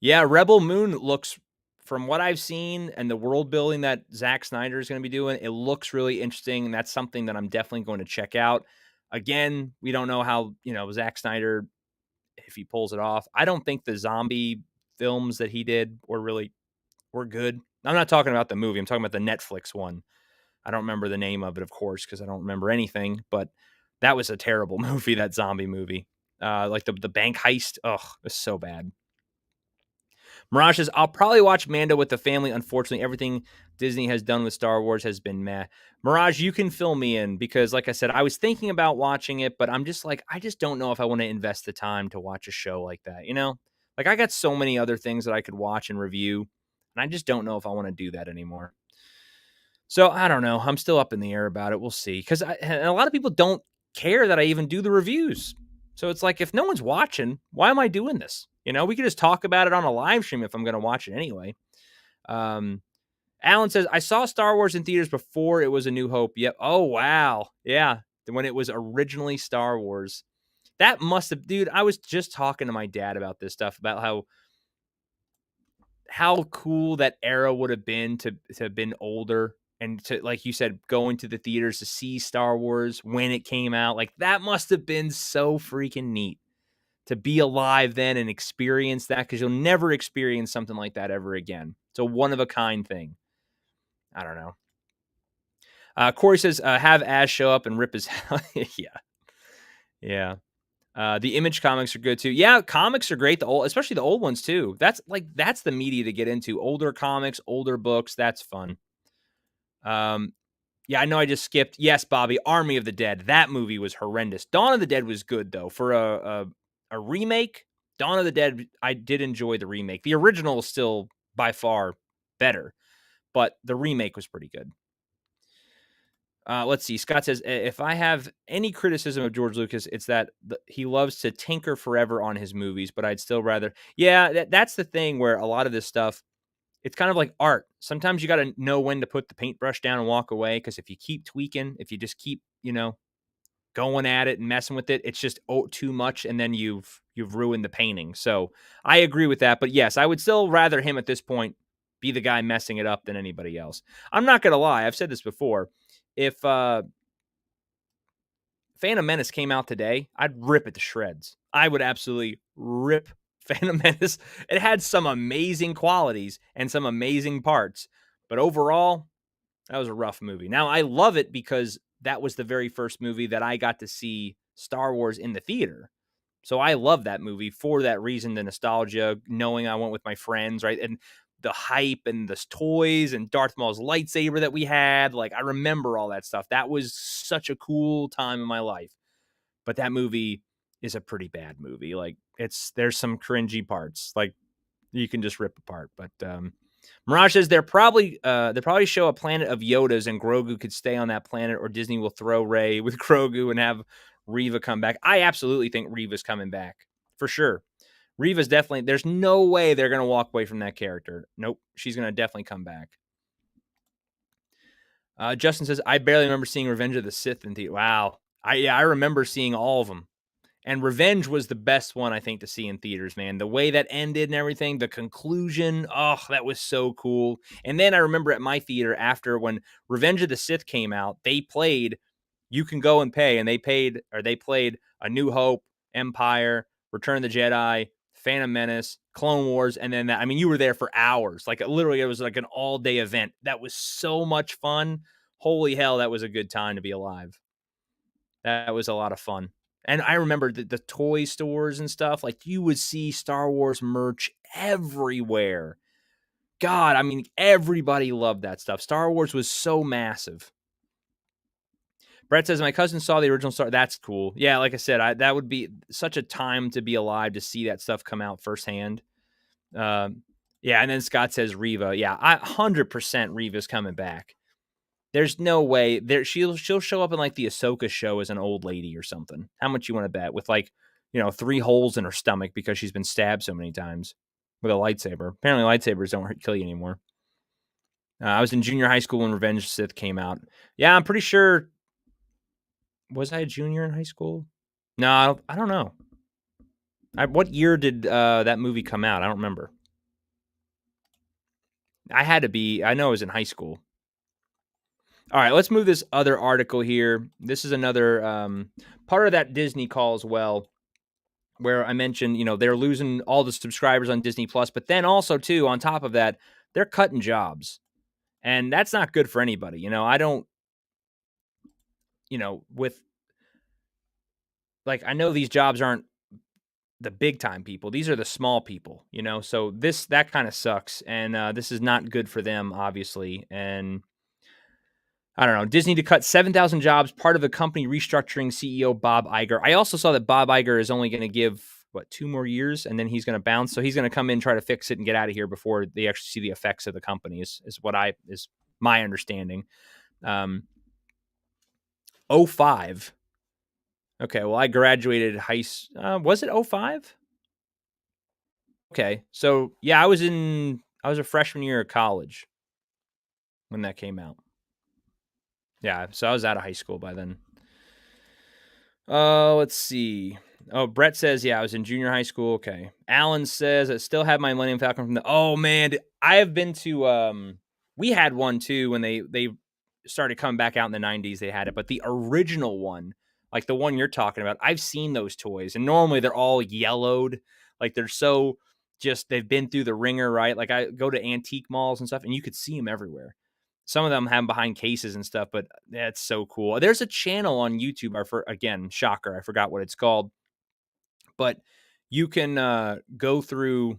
yeah, Rebel Moon looks, from what I've seen and the world building that Zack Snyder is going to be doing, it looks really interesting. And that's something that I'm definitely going to check out. Again, we don't know how, Zack Snyder, if he pulls it off. I don't think the zombie films that he did were good. I'm not talking about the movie. I'm talking about the Netflix one. I don't remember the name of it, of course, because I don't remember anything, but that was a terrible movie, that zombie movie. Like the bank heist. Ugh, it's so bad. Mirage says, I'll probably watch Mando with the family. Unfortunately, everything Disney has done with Star Wars has been meh. Mirage, you can fill me in because, like I said, I was thinking about watching it, but I'm just like, I just don't know if I want to invest the time to watch a show like that, Like, I got so many other things that I could watch and review, and I just don't know if I want to do that anymore. So, I don't know. I'm still up in the air about it. We'll see. Because a lot of people don't care that I even do the reviews. So it's like, if no one's watching, why am I doing this? We could just talk about it on a live stream if I'm going to watch it anyway. Alan says, I saw Star Wars in theaters before it was A New Hope. Yep. Oh, wow. Yeah. When it was originally Star Wars. That must have, dude, I was just talking to my dad about this stuff, about how cool that era would have been to have been older and to, like you said, going to the theaters to see Star Wars when it came out. Like, that must have been so freaking neat to be alive then and experience that, because you'll never experience something like that ever again. It's a one-of-a-kind thing. I don't know. Corey says, have Ash show up and rip his Yeah. The Image comics are good too. Yeah, comics are great. Especially the old ones too. That's the media to get into. Older comics, older books. That's fun. Yeah, I know I just skipped. Yes, Bobby, Army of the Dead. That movie was horrendous. Dawn of the Dead was good though. For a remake, Dawn of the Dead, I did enjoy the remake. The original is still by far better, but the remake was pretty good. Let's see. Scott says, if I have any criticism of George Lucas, it's that he loves to tinker forever on his movies, but I'd still rather. Yeah, that's the thing where a lot of this stuff, it's kind of like art. Sometimes you got to know when to put the paintbrush down and walk away, because if you keep tweaking, if you just keep, going at it and messing with it, it's just too much, and then you've ruined the painting. So I agree with that. But yes, I would still rather him at this point be the guy messing it up than anybody else. I'm not going to lie. I've said this before. If Phantom Menace came out today, I'd rip it to shreds. I would absolutely rip Phantom Menace. It had some amazing qualities and some amazing parts, but overall, that was a rough movie. Now, I love it because that was the very first movie that I got to see Star Wars in the theater. So I love that movie for that reason, the nostalgia, knowing I went with my friends, right? And the hype and the toys and Darth Maul's lightsaber that we had. Like, I remember all that stuff. That was such a cool time in my life. But that movie is a pretty bad movie. Like, there's some cringy parts. Like, you can just rip apart. But Mirage says they'll probably show a planet of Yodas and Grogu could stay on that planet, or Disney will throw Rey with Grogu and have Reva come back. I absolutely think Reva's coming back for sure. Reva's definitely, there's no way they're going to walk away from that character. Nope. She's going to definitely come back. Justin says, I barely remember seeing Revenge of the Sith in theater. Wow. I remember seeing all of them. And Revenge was the best one, I think, to see in theaters, man. The way that ended and everything, the conclusion, oh, that was so cool. And then I remember at my theater, after when Revenge of the Sith came out, they played You Can Go and Pay, and they played A New Hope, Empire, Return of the Jedi, Phantom Menace, Clone Wars, and then you were there for hours. Like, literally, it was like an all-day event. That was so much fun. Holy hell, that was a good time to be alive. That was a lot of fun. And I remember the toy stores and stuff. Like, you would see Star Wars merch everywhere. God, everybody loved that stuff. Star Wars was so massive. Brett says, my cousin saw the original Star. That's cool. Yeah, like I said, that would be such a time to be alive to see that stuff come out firsthand. Yeah, and then Scott says Reva. Yeah, 100% Reva's coming back. There's no way there she'll show up in like the Ahsoka show as an old lady or something. How much you want to bet? With like, 3 holes in her stomach because she's been stabbed so many times with a lightsaber. Apparently lightsabers don't kill you anymore. I was in junior high school when Revenge of the Sith came out. Yeah, I'm pretty sure. Was I a junior in high school? No, I don't know. What year did that movie come out? I don't remember. I had to be. I know I was in high school. All right, let's move this other article here. This is another part of that Disney call as well, where I mentioned, they're losing all the subscribers on Disney Plus, but then also too, on top of that, they're cutting jobs, and that's not good for anybody. I don't, with like I know these jobs aren't the big time people; these are the small people. So that kind of sucks, and this is not good for them, obviously, and. I don't know. Disney to cut 7,000 jobs, part of the company restructuring. CEO Bob Iger. I also saw that Bob Iger is only going to give, 2 more years, and then he's going to bounce. So he's going to come in, try to fix it, and get out of here before they actually see the effects of the company, is my understanding. 05. Okay, well, I graduated was it 05? Okay, so yeah, I was a freshman year of college when that came out. Yeah, so I was out of high school by then. Let's see. Oh, Brett says, yeah, I was in junior high school. Okay. Alan says, I still have my Millennium Falcon from oh man, I have been to, we had one too when they started coming back out in the 90s. They had it, but the original one, like the one you're talking about, I've seen those toys, and normally they're all yellowed. Like they're so they've been through the ringer, right? Like I go to antique malls and stuff, and you could see them everywhere. Some of them have them behind cases and stuff, but that's so cool. There's a channel on YouTube. Again, shocker, I forgot what it's called, but you can go through,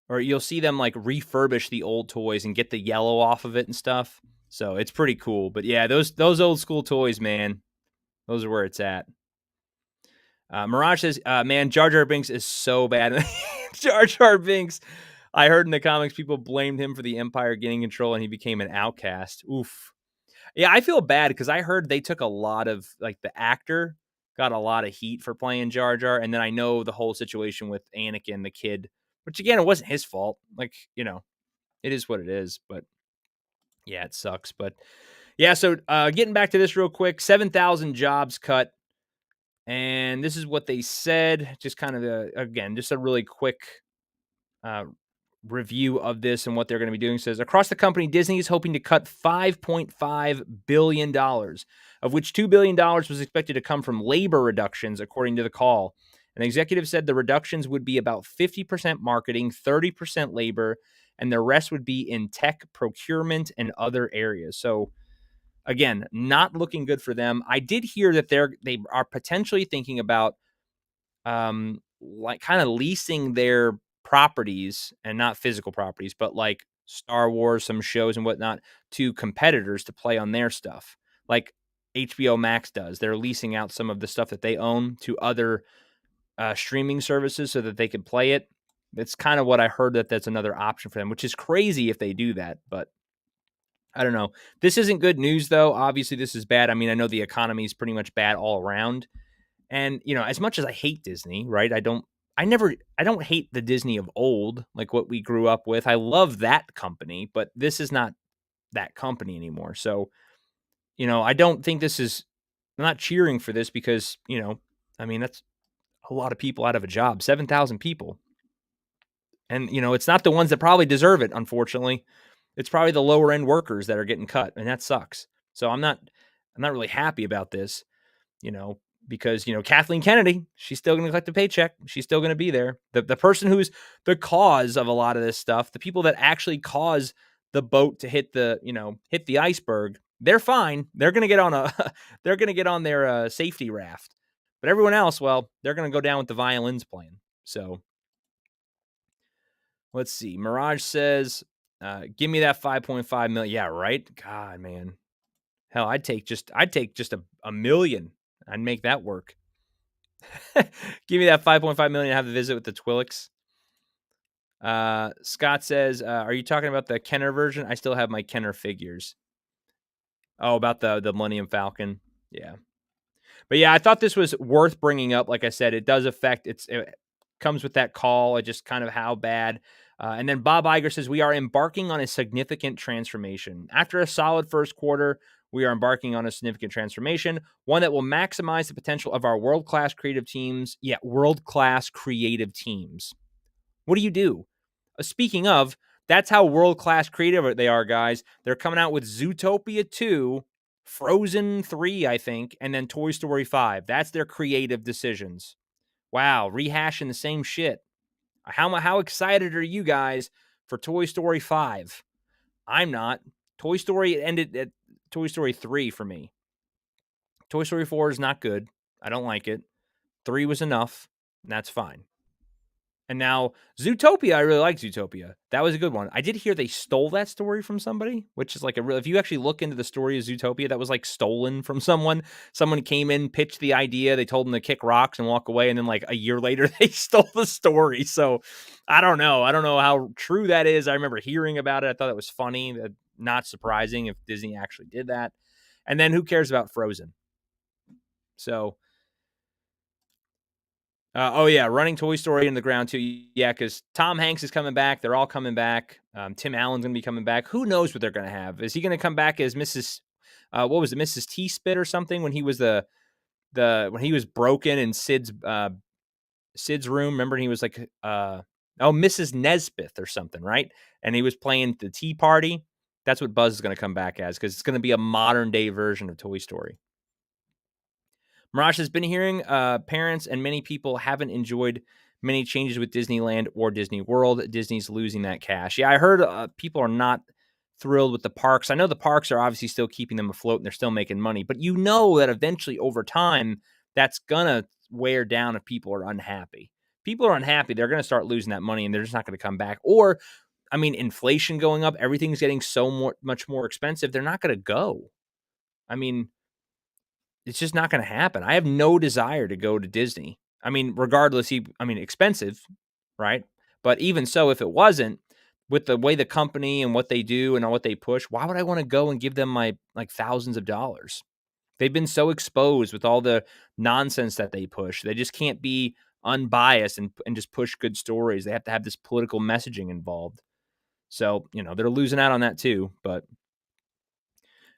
or you'll see them like refurbish the old toys and get the yellow off of it and stuff. So it's pretty cool. But yeah, those old school toys, man, those are where it's at. Mirage says, man, Jar Jar Binks is so bad. Jar Jar Binks. I heard in the comics people blamed him for the Empire getting control and he became an outcast. Oof. Yeah, I feel bad because I heard they took a lot of, like, the actor got a lot of heat for playing Jar Jar. And then I know the whole situation with Anakin, the kid, which again, it wasn't his fault. Like, it is what it is. But yeah, it sucks. But yeah, so getting back to this real quick, 7,000 jobs cut. And this is what they said. Just kind of, again, just a really quick review of this and what they're going to be doing. It says, across the company, Disney is hoping to cut $5.5 billion, of which $2 billion was expected to come from labor reductions, according to the call. An executive said the reductions would be about 50% marketing, 30% labor, and the rest would be in tech, procurement, and other areas. So again, not looking good for them. I did hear that they are potentially thinking about like kind of leasing their properties, and not physical properties, but like Star Wars, some shows and whatnot, to competitors to play on their stuff. Like HBO Max does. They're leasing out some of the stuff that they own to other streaming services so that they can play it. That's kind of what I heard, that's another option for them, which is crazy if they do that, but I don't know. This isn't good news, though. Obviously, this is bad. I mean, I know the economy is pretty much bad all around. And, as much as I hate Disney, right? I don't hate the Disney of old, like what we grew up with. I love that company, but this is not that company anymore. So, I don't think I'm not cheering for this because, I mean, that's a lot of people out of a job, 7,000 people. And, it's not the ones that probably deserve it, unfortunately. It's probably the lower end workers that are getting cut, and that sucks. So I'm not really happy about this, because, Kathleen Kennedy, she's still going to collect the paycheck. She's still going to be there. The person who's the cause of a lot of this stuff, the people that actually cause the boat to hit the iceberg, they're fine. They're going to get on they're going to get on their safety raft. But everyone else, well, they're going to go down with the violins playing. So let's see. Mirage says, give me that 5.5 million. Yeah, right. God, man. Hell, I'd take just a million. I'd make that work. Give me that 5.5 million to have a visit with the Twilix. Scott says, are you talking about the Kenner version? I still have my Kenner figures. Oh, about the Millennium Falcon. Yeah. But yeah, I thought this was worth bringing up. Like I said, it does affect it comes with that call, just kind of how bad. And then Bob Iger says, we are embarking on a significant transformation. After a solid first quarter, we are embarking on a significant transformation, one that will maximize the potential of our world-class creative teams. Yeah, world-class creative teams. What do you do? Speaking of, that's how world-class creative they are, guys. They're coming out with Zootopia 2, Frozen 3, I think, and then Toy Story 5. That's their creative decisions. Wow, rehashing the same shit. How excited are you guys for Toy Story 5? I'm not. Toy Story ended at Toy Story 3 for me. Toy Story 4 is not good. I don't like it. 3 was enough, and that's fine. And now Zootopia, I really like Zootopia. That was a good one. I did hear they stole that story from somebody, which is like a real, if you actually look into the story of Zootopia, that was like stolen from someone. Someone came in, pitched the idea, they told them to kick rocks and walk away, and then like a year later they stole the story. So I don't know. I don't know how true that is. I remember hearing about it. I thought it was funny. Not surprising if Disney actually did that. And then who cares about Frozen? So oh yeah, running Toy Story in the ground too. Yeah, because Tom Hanks is coming back. They're all coming back. Tim Allen's gonna be coming back. Who knows what they're gonna have? Is he gonna come back as Mrs. What was it, Mrs. T Spit or something? When he was the when he was broken in Sid's room. Remember, he was like Mrs. Nesbith or something, right? And he was playing the Tea Party. That's what Buzz is gonna come back as, because it's gonna be a modern day version of Toy Story. Mirage has been hearing parents and many people haven't enjoyed many changes with Disneyland or Disney World. Disney's losing that cash. Yeah, I heard people are not thrilled with the parks. I know the parks are obviously still keeping them afloat and they're still making money, but you know that eventually over time, that's going to wear down if people are unhappy. People are unhappy, they're going to start losing that money and they're just not going to come back. Or, I mean, inflation going up, everything's getting so much more expensive, they're not going to go. I mean, it's just not going to happen. I have no desire to go to Disney. I mean, regardless, expensive, right? But even so, if it wasn't, with the way the company and what they do and what they push, why would I want to go and give them my like thousands of dollars? They've been so exposed with all the nonsense that they push. They just can't be unbiased and just push good stories. They have to have this political messaging involved. So, they're losing out on that too. But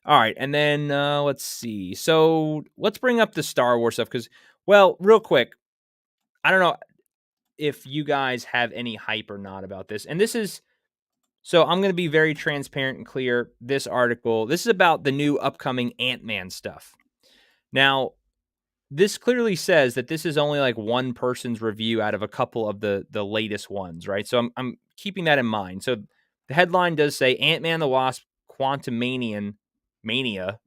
all right, and then let's see. So let's bring up the Star Wars stuff because, well, real quick, I don't know if you guys have any hype or not about this. And this is, so I'm going to be very transparent and clear. This article, this is about the new upcoming Ant-Man stuff. Now, this clearly says that this is only like one person's review out of a couple of the latest ones, right? So I'm keeping that in mind. So the headline does say Ant-Man the Wasp Mania,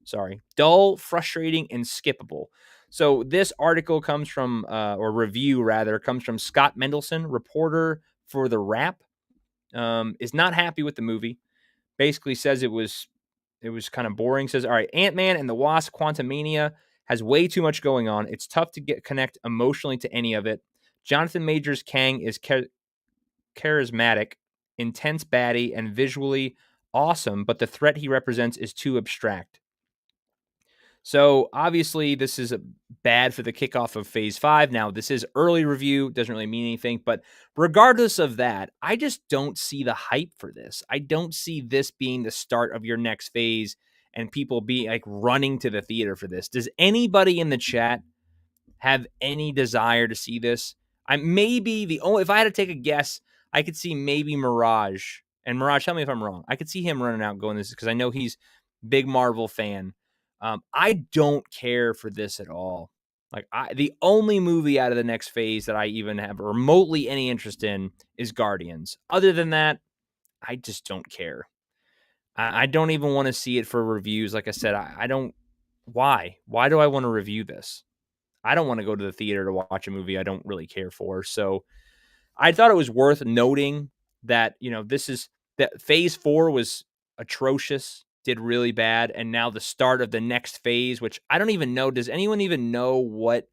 dull, frustrating, and skippable. So this article comes from, or review rather, comes from Scott Mendelson, reporter for The Wrap. Is not happy with the movie. Basically says it was kind of boring. Says, all right, Ant-Man and the Wasp Quantumania has way too much going on. It's tough to connect emotionally to any of it. Jonathan Majors Kang is charismatic, intense baddie, and visually awesome, but the threat he represents is too abstract. So obviously this is bad for the kickoff of Phase 5. Now, this is early review, doesn't really mean anything, but regardless of that, I just don't see the hype for this. I don't see this being the start of your next phase and people be like running to the theater for this. Does anybody in the chat have any desire to see this? If I had to take a guess, I could see maybe Mirage. And Mirage, tell me if I'm wrong. I could see him running out and going this because I know he's big Marvel fan. I don't care for this at all. Like the only movie out of the next phase that I even have remotely any interest in is Guardians. Other than that, I just don't care. I don't even want to see it for reviews. Like I said, I don't. Why? Why do I want to review this? I don't want to go to the theater to watch a movie I don't really care for. So I thought it was worth noting that, that Phase 4 was atrocious, did really bad, and now the start of the next phase, which I don't even know. Does anyone even know what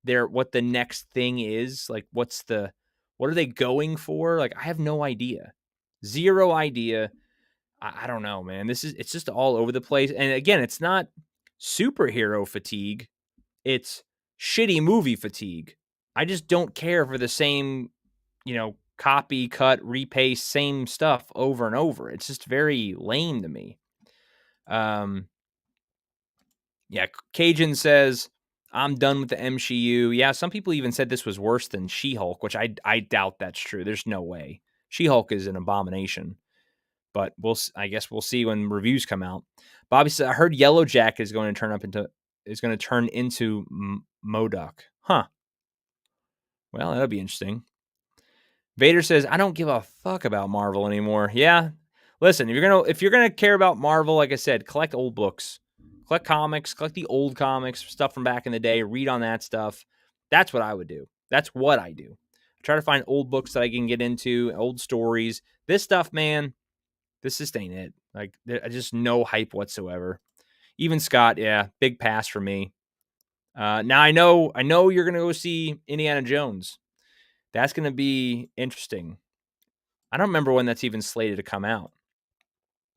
the next thing is? Like, what are they going for? Like, I have no idea. Zero idea. I don't know, man. It's just all over the place. And again, it's not superhero fatigue. It's shitty movie fatigue. I just don't care for the same, copy, cut, repaste, same stuff over and over. It's just very lame to me. Yeah, Cajun says, I'm done with the MCU. Yeah, some people even said this was worse than She-Hulk, which I doubt that's true. There's no way. She-Hulk is an abomination. But I guess we'll see when reviews come out. Bobby said, I heard Yellow Jack is going to turn into MODOK. Huh. Well, that'll be interesting. Vader says, I don't give a fuck about Marvel anymore. Yeah. Listen, if you're gonna care about Marvel, like I said, collect old books. Collect comics, collect the old comics, stuff from back in the day, read on that stuff. That's what I would do. That's what I do. I try to find old books that I can get into, old stories. This stuff, man, this just ain't it. Like, just no hype whatsoever. Even Scott, yeah, big pass for me. Now I know you're gonna go see Indiana Jones. That's gonna be interesting. I don't remember when that's even slated to come out.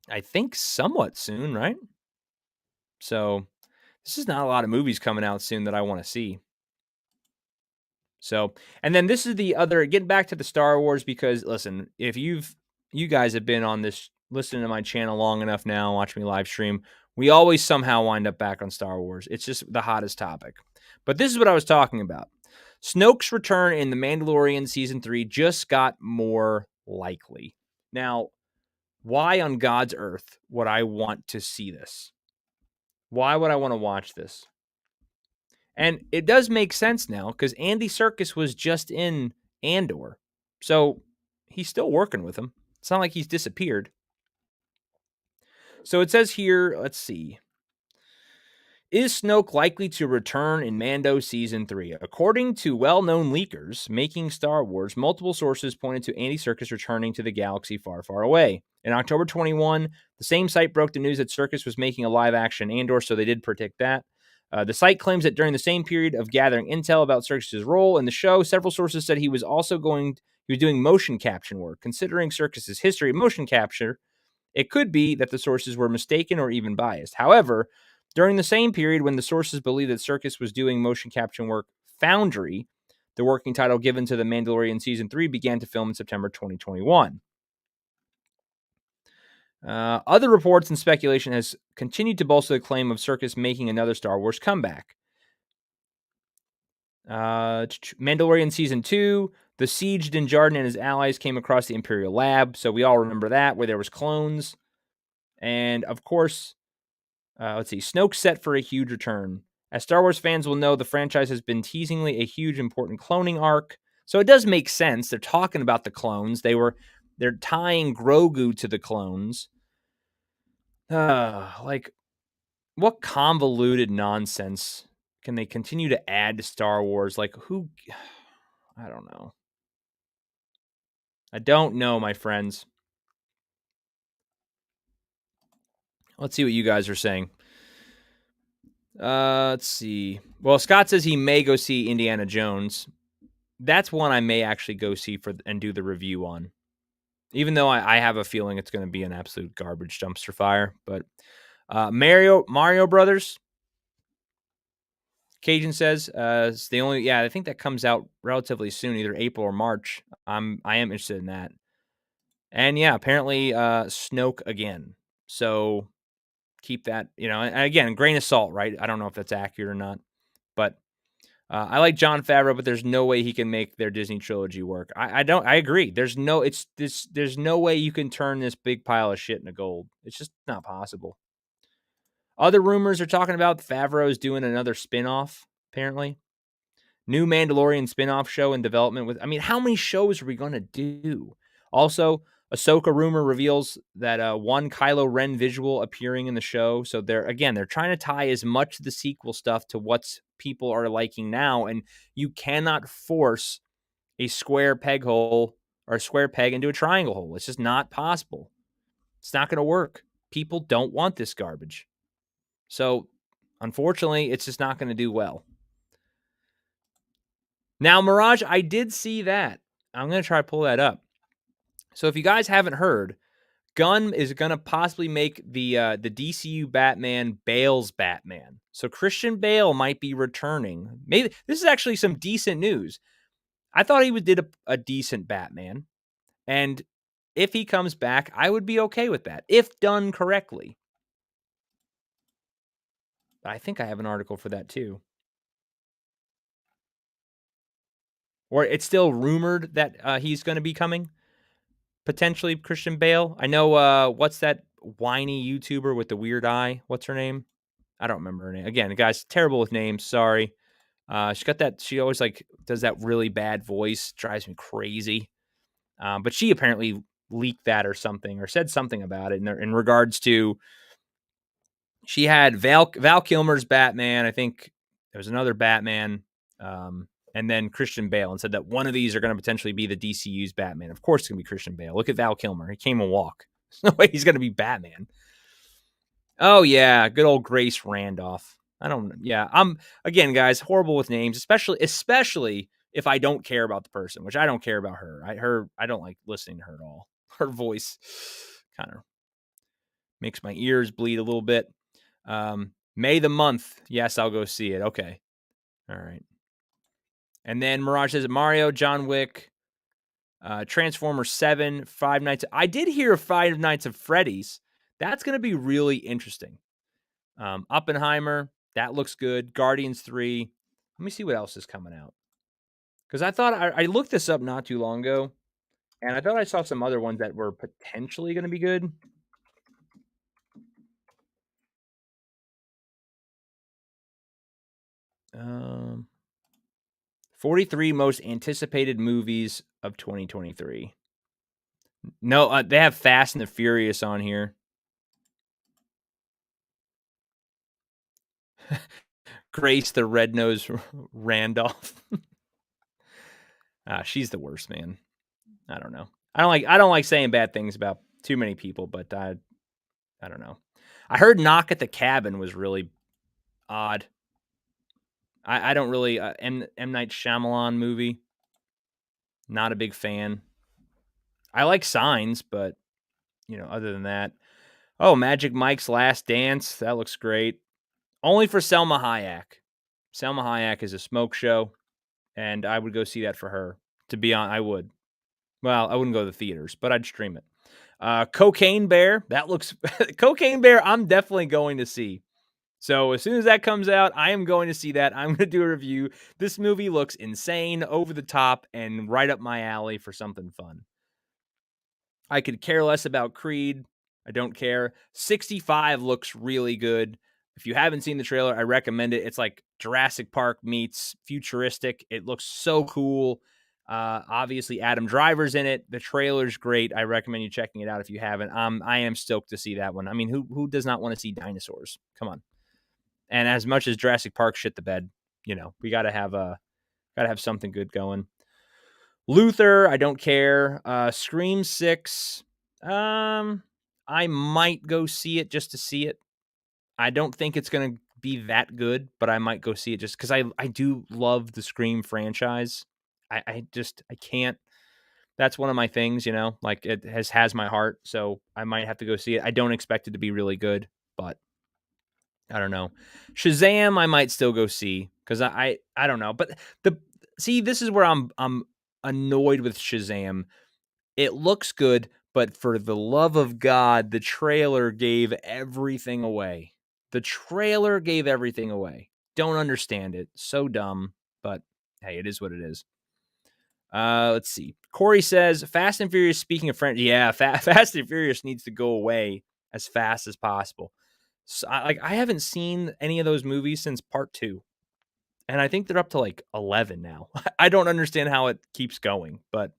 I think somewhat soon, right? So this is not a lot of movies coming out soon that I want to see. So, and then this is the other, getting back to the Star Wars, because listen, if you guys have been on this, listening to my channel long enough now, watch me live stream, we always somehow wind up back on Star Wars. It's just the hottest topic. But this is what I was talking about. Snoke's return in The Mandalorian Season 3 just got more likely. Now, why on God's earth would I want to see this? Why would I want to watch this? And it does make sense now, because Andy Serkis was just in Andor. So he's still working with him. It's not like he's disappeared. So it says here, let's see. Is Snoke likely to return in Mando Season 3? According to well-known leakers making Star Wars, multiple sources pointed to Andy Serkis returning to the galaxy far, far away. In October 21, the same site broke the news that Serkis was making a live-action Andor, so they did predict that. The site claims that during the same period of gathering intel about Serkis' role in the show, several sources said he was doing motion capture work. Considering Serkis' history of motion capture, it could be that the sources were mistaken or even biased. However, during the same period when the sources believed that Serkis was doing motion capture work, Foundry, the working title given to The Mandalorian Season 3, began to film in September 2021. Other reports and speculation has continued to bolster the claim of Serkis making another Star Wars comeback. Mandalorian Season 2, the siege Din Djarin and his allies came across the Imperial Lab, so we all remember that, where there was clones. And, of course, let's see, Snoke's set for a huge return. As Star Wars fans will know, the franchise has been teasingly a huge, important cloning arc. So it does make sense. They're talking about the clones. They're tying Grogu to the clones. Like, what convoluted nonsense can they continue to add to Star Wars? Like, who? I don't know. I don't know, my friends. Let's see what you guys are saying. Let's see. Well, Scott says he may go see Indiana Jones. That's one I may actually go see and do the review on. Even though I have a feeling it's going to be an absolute garbage dumpster fire. But Mario Brothers, Cajun says, it's the only, I think that comes out relatively soon, either April or March. I am interested in that. And yeah, apparently Snoke again. So keep that, and again, grain of salt, right? I don't know if that's accurate or not, but I like Jon Favreau, but there's no way he can make their Disney trilogy work. I agree. There's no way you can turn this big pile of shit into gold. It's just not possible. Other rumors are talking about Favreau's doing another spinoff, apparently. New Mandalorian spinoff show in development how many shows are we going to do? Also, Ahsoka rumor reveals that one Kylo Ren visual appearing in the show. So they're trying to tie as much of the sequel stuff to what people are liking now. And you cannot force a square peg hole or a square peg into a triangle hole. It's just not possible. It's not going to work. People don't want this garbage. So unfortunately, it's just not going to do well. Now, Mirage, I did see that. I'm going to try to pull that up. So if you guys haven't heard, Gunn is going to possibly make the DCU Batman Bale's Batman. So Christian Bale might be returning. Maybe this is actually some decent news. I thought he did a decent Batman. And if he comes back, I would be okay with that if done correctly. I think I have an article for that too. Or it's still rumored that he's going to be coming. Potentially Christian Bale. I know what's that whiny YouTuber with the weird eye? What's her name? I don't remember her name. Again, guys, terrible with names. Sorry. She got that. She always like does that really bad voice. Drives me crazy. But she apparently leaked that or something, or said something about it in regards to. She had Val Kilmer's Batman. I think there was another Batman, and then Christian Bale, and said that one of these are going to potentially be the DCU's Batman. Of course, it's going to be Christian Bale. Look at Val Kilmer. He came and walk. There's no way he's going to be Batman. Oh, yeah. Good old Grace Randolph. I'm, again, guys, horrible with names, especially if I don't care about the person, which I don't care about her. I don't like listening to her at all. Her voice kind of makes my ears bleed a little bit. May the month. Yes, I'll go see it. Okay. All right. And then Mirage says Mario, John Wick, Transformers 7, Five Nights. I did hear Five Nights at Freddy's. That's going to be really interesting. Oppenheimer, that looks good. Guardians 3. Let me see what else is coming out. Because I thought I looked this up not too long ago, and I thought I saw some other ones that were potentially going to be good. 43 most anticipated movies of 2023. No, they have Fast and the Furious on here. Grace the Red-Nosed Randolph. She's the worst, man. I don't know. I don't like saying bad things about too many people, but I don't know. I heard Knock at the Cabin was really odd. I don't really M. Night Shyamalan movie. Not a big fan. I like Signs, but other than that, Magic Mike's Last Dance, that looks great. Only for Selma Hayek. Selma Hayek is a smoke show, and I would go see that for her. To be honest, I would. Well, I wouldn't go to the theaters, but I'd stream it. Cocaine Bear, that looks Cocaine Bear. I'm definitely going to see. So as soon as that comes out, I am going to see that. I'm going to do a review. This movie looks insane, over the top, and right up my alley for something fun. I could care less about Creed. I don't care. 65 looks really good. If you haven't seen the trailer, I recommend it. It's like Jurassic Park meets futuristic. It looks so cool. Obviously, Adam Driver's in it. The trailer's great. I recommend you checking it out if you haven't. I am stoked to see that one. I mean, who does not want to see dinosaurs? Come on. And as much as Jurassic Park shit the bed, we gotta have something good going. Luther, I don't care. Scream 6. I might go see it just to see it. I don't think it's gonna be that good, but I might go see it just because I do love the Scream franchise. I can't. That's one of my things, like it has my heart. So I might have to go see it. I don't expect it to be really good, but I don't know. Shazam, I might still go see because I don't know. But this is where I'm annoyed with Shazam. It looks good, but for the love of God, the trailer gave everything away. Don't understand it. So dumb, but hey, it is what it is. Let's see. Corey says, Fast and Furious, speaking of French, yeah, Fast and Furious needs to go away as fast as possible. So, I haven't seen any of those movies since part 2. And I think they're up to like 11 now. I don't understand how it keeps going, but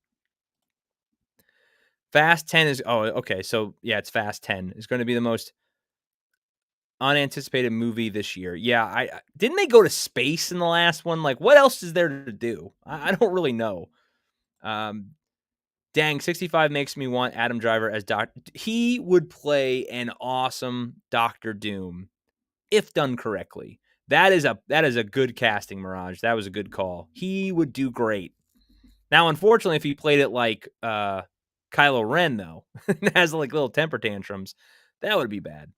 Fast 10 is, okay. So yeah, it's Fast 10 is going to be the most unanticipated movie this year. Yeah. Didn't they go to space in the last one? Like, what else is there to do? I don't really know. Dang, 65 makes me want Adam Driver as he would play an awesome Dr. Doom if done correctly. That is a good casting, Mirage. That was a good call. He would do great. Now, unfortunately, if he played it like Kylo Ren, though, has like little temper tantrums, that would be bad.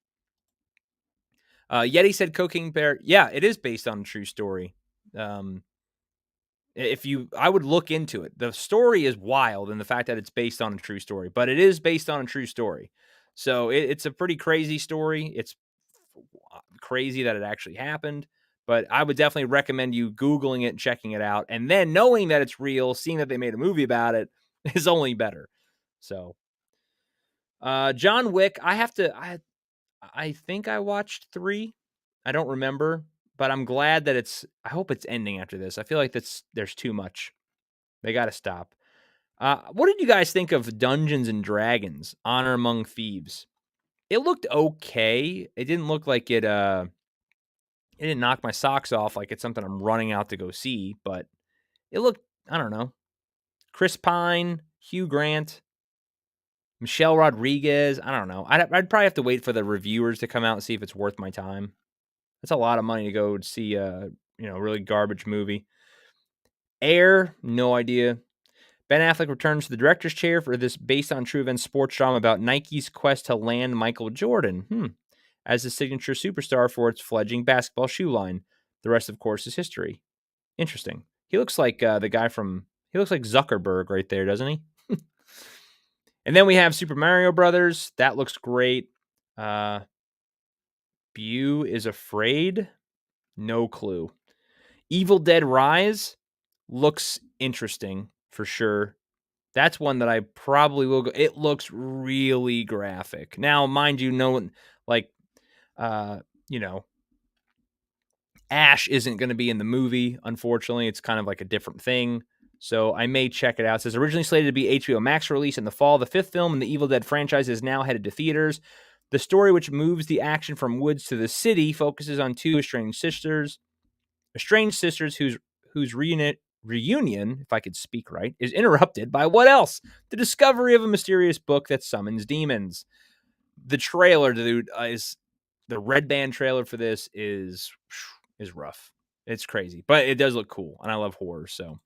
Yeti said Cocaine Bear. Yeah, it is based on a true story. I would look into it. The story is wild, and the fact that it's based on a true story, but it is based on a true story. So it's a pretty crazy story. It's crazy that it actually happened, but I would definitely recommend you Googling it and checking it out. And then knowing that it's real, seeing that they made a movie about it is only better. So, John Wick, I think I watched 3. I don't remember, but I'm glad that I hope it's ending after this. I feel like there's too much. They got to stop. What did you guys think of Dungeons and Dragons: Honor Among Thieves? It looked okay. It didn't look like it didn't knock my socks off like it's something I'm running out to go see, but it looked, I don't know. Chris Pine, Hugh Grant, Michelle Rodriguez. I don't know. I'd probably have to wait for the reviewers to come out and see if it's worth my time. That's a lot of money to go see a really garbage movie. Air, no idea. Ben Affleck returns to the director's chair for this based on true events sports drama about Nike's quest to land Michael Jordan as the signature superstar for its fledgling basketball shoe line. The rest, of course, is history. Interesting. He looks like he looks like Zuckerberg right there, doesn't he? And then we have Super Mario Brothers. That looks great. Bew is Afraid. No clue. Evil Dead Rise looks interesting for sure. That's one that I probably will go. It looks really graphic. Now, mind you, Ash isn't going to be in the movie, unfortunately. It's kind of like a different thing. So I may check it out. It says originally slated to be HBO Max release in the fall, the 5th film in the Evil Dead franchise is now headed to theaters. The story, which moves the action from woods to the city, focuses on 2 estranged sisters whose reunion, if I could speak right, is interrupted by what else? The discovery of a mysterious book that summons demons. The trailer, dude, is the red band trailer for this is rough. It's crazy, but it does look cool, and I love horror. So,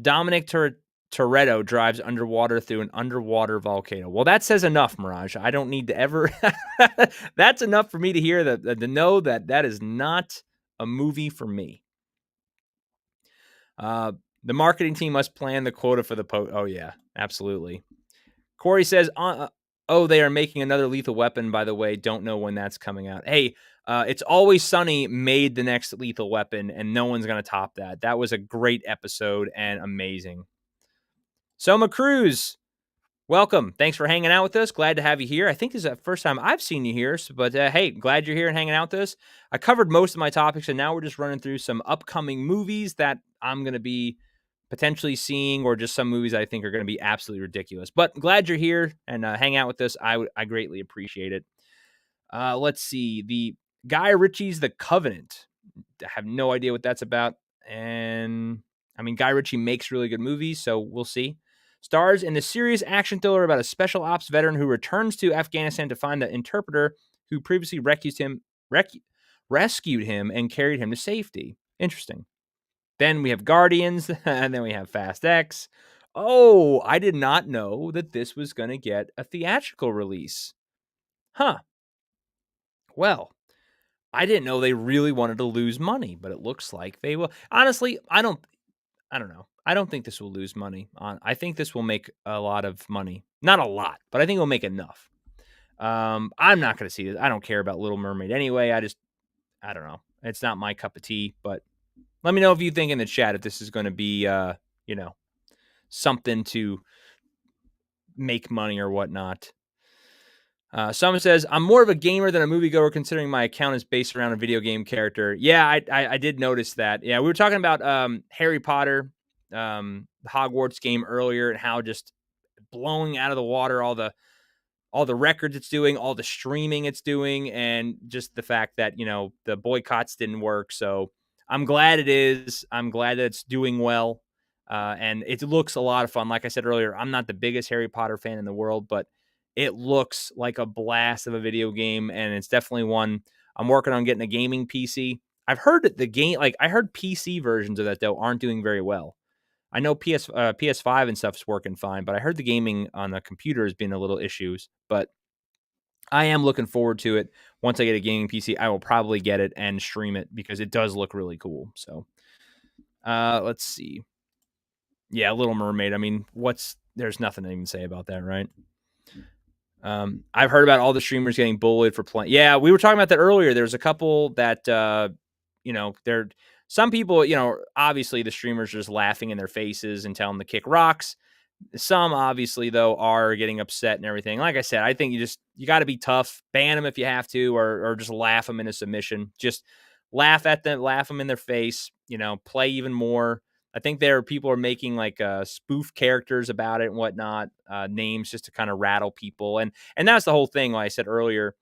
Dominic Toretto drives underwater through an underwater volcano. Well, that says enough, Mirage. I don't need to ever. That's enough for me to hear to know that is not a movie for me. The marketing team must plan the quota for the Oh yeah, absolutely. Corey says, they are making another Lethal Weapon, by the way. Don't know when that's coming out. Hey, It's Always Sunny made the next Lethal Weapon, and no one's going to top that. That was a great episode and amazing. Soma Cruz, welcome. Thanks for hanging out with us. Glad to have you here. I think this is the first time I've seen you here, but hey, glad you're here and hanging out with us. I covered most of my topics, and now we're just running through some upcoming movies that I'm going to be potentially seeing, or just some movies I think are going to be absolutely ridiculous. But glad you're here and hang out with us. I greatly appreciate it. Let's see. The Guy Ritchie's The Covenant. I have no idea what that's about. And I mean, Guy Ritchie makes really good movies, so we'll see. Stars in the serious action thriller about a special ops veteran who returns to Afghanistan to find the interpreter who previously rescued him and carried him to safety. Interesting. Then we have Guardians, and then we have Fast X. Oh, I did not know that this was going to get a theatrical release. Huh. Well, I didn't know they really wanted to lose money, but it looks like they will. Honestly, I don't know. I don't think this will lose money. I think this will make a lot of money. Not a lot, but I think it will make enough. I'm not going to see this. I don't care about Little Mermaid anyway. I don't know. It's not my cup of tea, but let me know if you think in the chat if this is going to be, something to make money or whatnot. Someone says, I'm more of a gamer than a moviegoer considering my account is based around a video game character. Yeah, I did notice that. Yeah, we were talking about Harry Potter, the Hogwarts game earlier, and how just blowing out of the water all the records it's doing, all the streaming it's doing, and just the fact that, the boycotts didn't work. So I'm glad it is. I'm glad that it's doing well. And it looks a lot of fun. Like I said earlier, I'm not the biggest Harry Potter fan in the world, but it looks like a blast of a video game, and it's definitely one. I'm working on getting a gaming PC. I've heard that I heard PC versions of that, though, aren't doing very well. I know PS5 and stuff's working fine, but I heard the gaming on the computer has been a little issues. But I am looking forward to it. Once I get a gaming PC, I will probably get it and stream it because it does look really cool. So, let's see. Yeah, Little Mermaid. I mean, there's nothing to even say about that, right? I've heard about all the streamers getting bullied for playing. Yeah, we were talking about that earlier. There's a couple that, they're some people, obviously the streamers are just laughing in their faces and telling them to kick rocks. Some obviously though are getting upset and everything. Like I said, I think you got to be tough, ban them if you have to, or just laugh them into submission. Just laugh at them, laugh them in their face. Play even more. I think people are making like spoof characters about it and whatnot, names just to kind of rattle people, and that's the whole thing. Like I said earlier,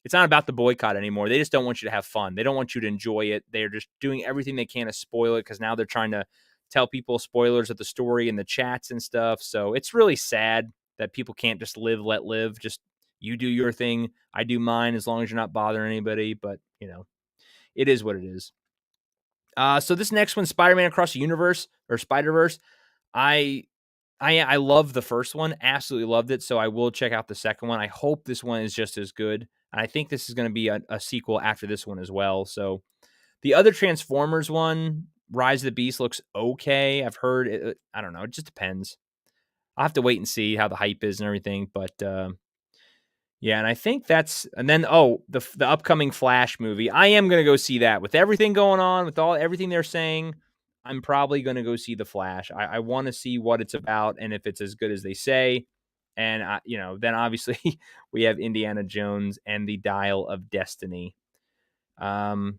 it's not about the boycott anymore. They just don't want you to have fun. They don't want you to enjoy it. They're just doing everything they can to spoil it because now they're trying to tell people spoilers of the story in the chats and stuff. So it's really sad that people can't just let live. Just you do your thing, I do mine, as long as you're not bothering anybody. But it is what it is. So this next one, Spider-Man Across the Universe or Spider-Verse, I love the first one, absolutely loved it. So I will check out the second one. I hope this one is just as good. And I think this is going to be a sequel after this one as well. So the other Transformers one, Rise of the Beast, looks okay. I've heard it. I don't know. It just depends. I'll have to wait and see how the hype is and everything. But yeah, and I think and then the upcoming Flash movie. I am gonna go see that with everything going on, with everything they're saying. I'm probably gonna go see the Flash. I want to see what it's about and if it's as good as they say. And then obviously we have Indiana Jones and the Dial of Destiny. And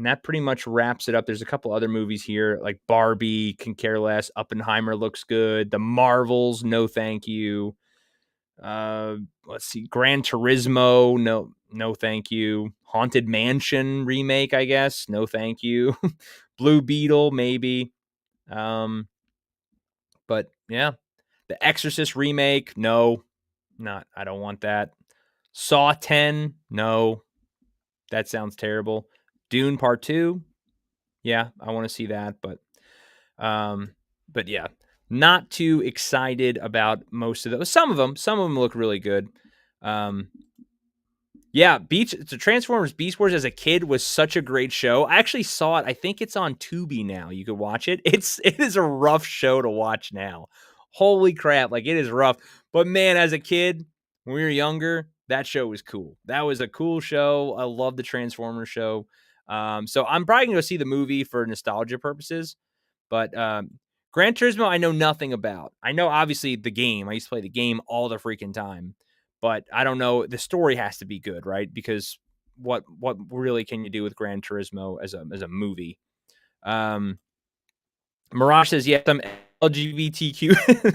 that pretty much wraps it up. There's a couple other movies here, like Barbie, can care less. Oppenheimer looks good. The Marvels, no thank you. Let's see, Gran Turismo, no thank you. Haunted Mansion remake, I guess, no thank you. Blue Beetle, maybe. But yeah, The Exorcist remake, no, I don't want that. Saw 10, no, that sounds terrible. Dune Part 2, yeah, I want to see that, but yeah, not too excited about most of those. Some of them look really good. Yeah, the Transformers Beast Wars as a kid was such a great show. I actually saw it. I think it's on Tubi now. You could watch it. It is a rough show to watch now. Holy crap, like it is rough. But man, as a kid, when we were younger, that show was cool. That was a cool show. I love the Transformers show. So I'm probably gonna go see the movie for nostalgia purposes. But Gran Turismo, I know nothing about. I know obviously the game. I used to play the game all the freaking time. But I don't know. The story has to be good, right? Because what really can you do with Gran Turismo as a movie? Mirage says, yeah, some LGBTQ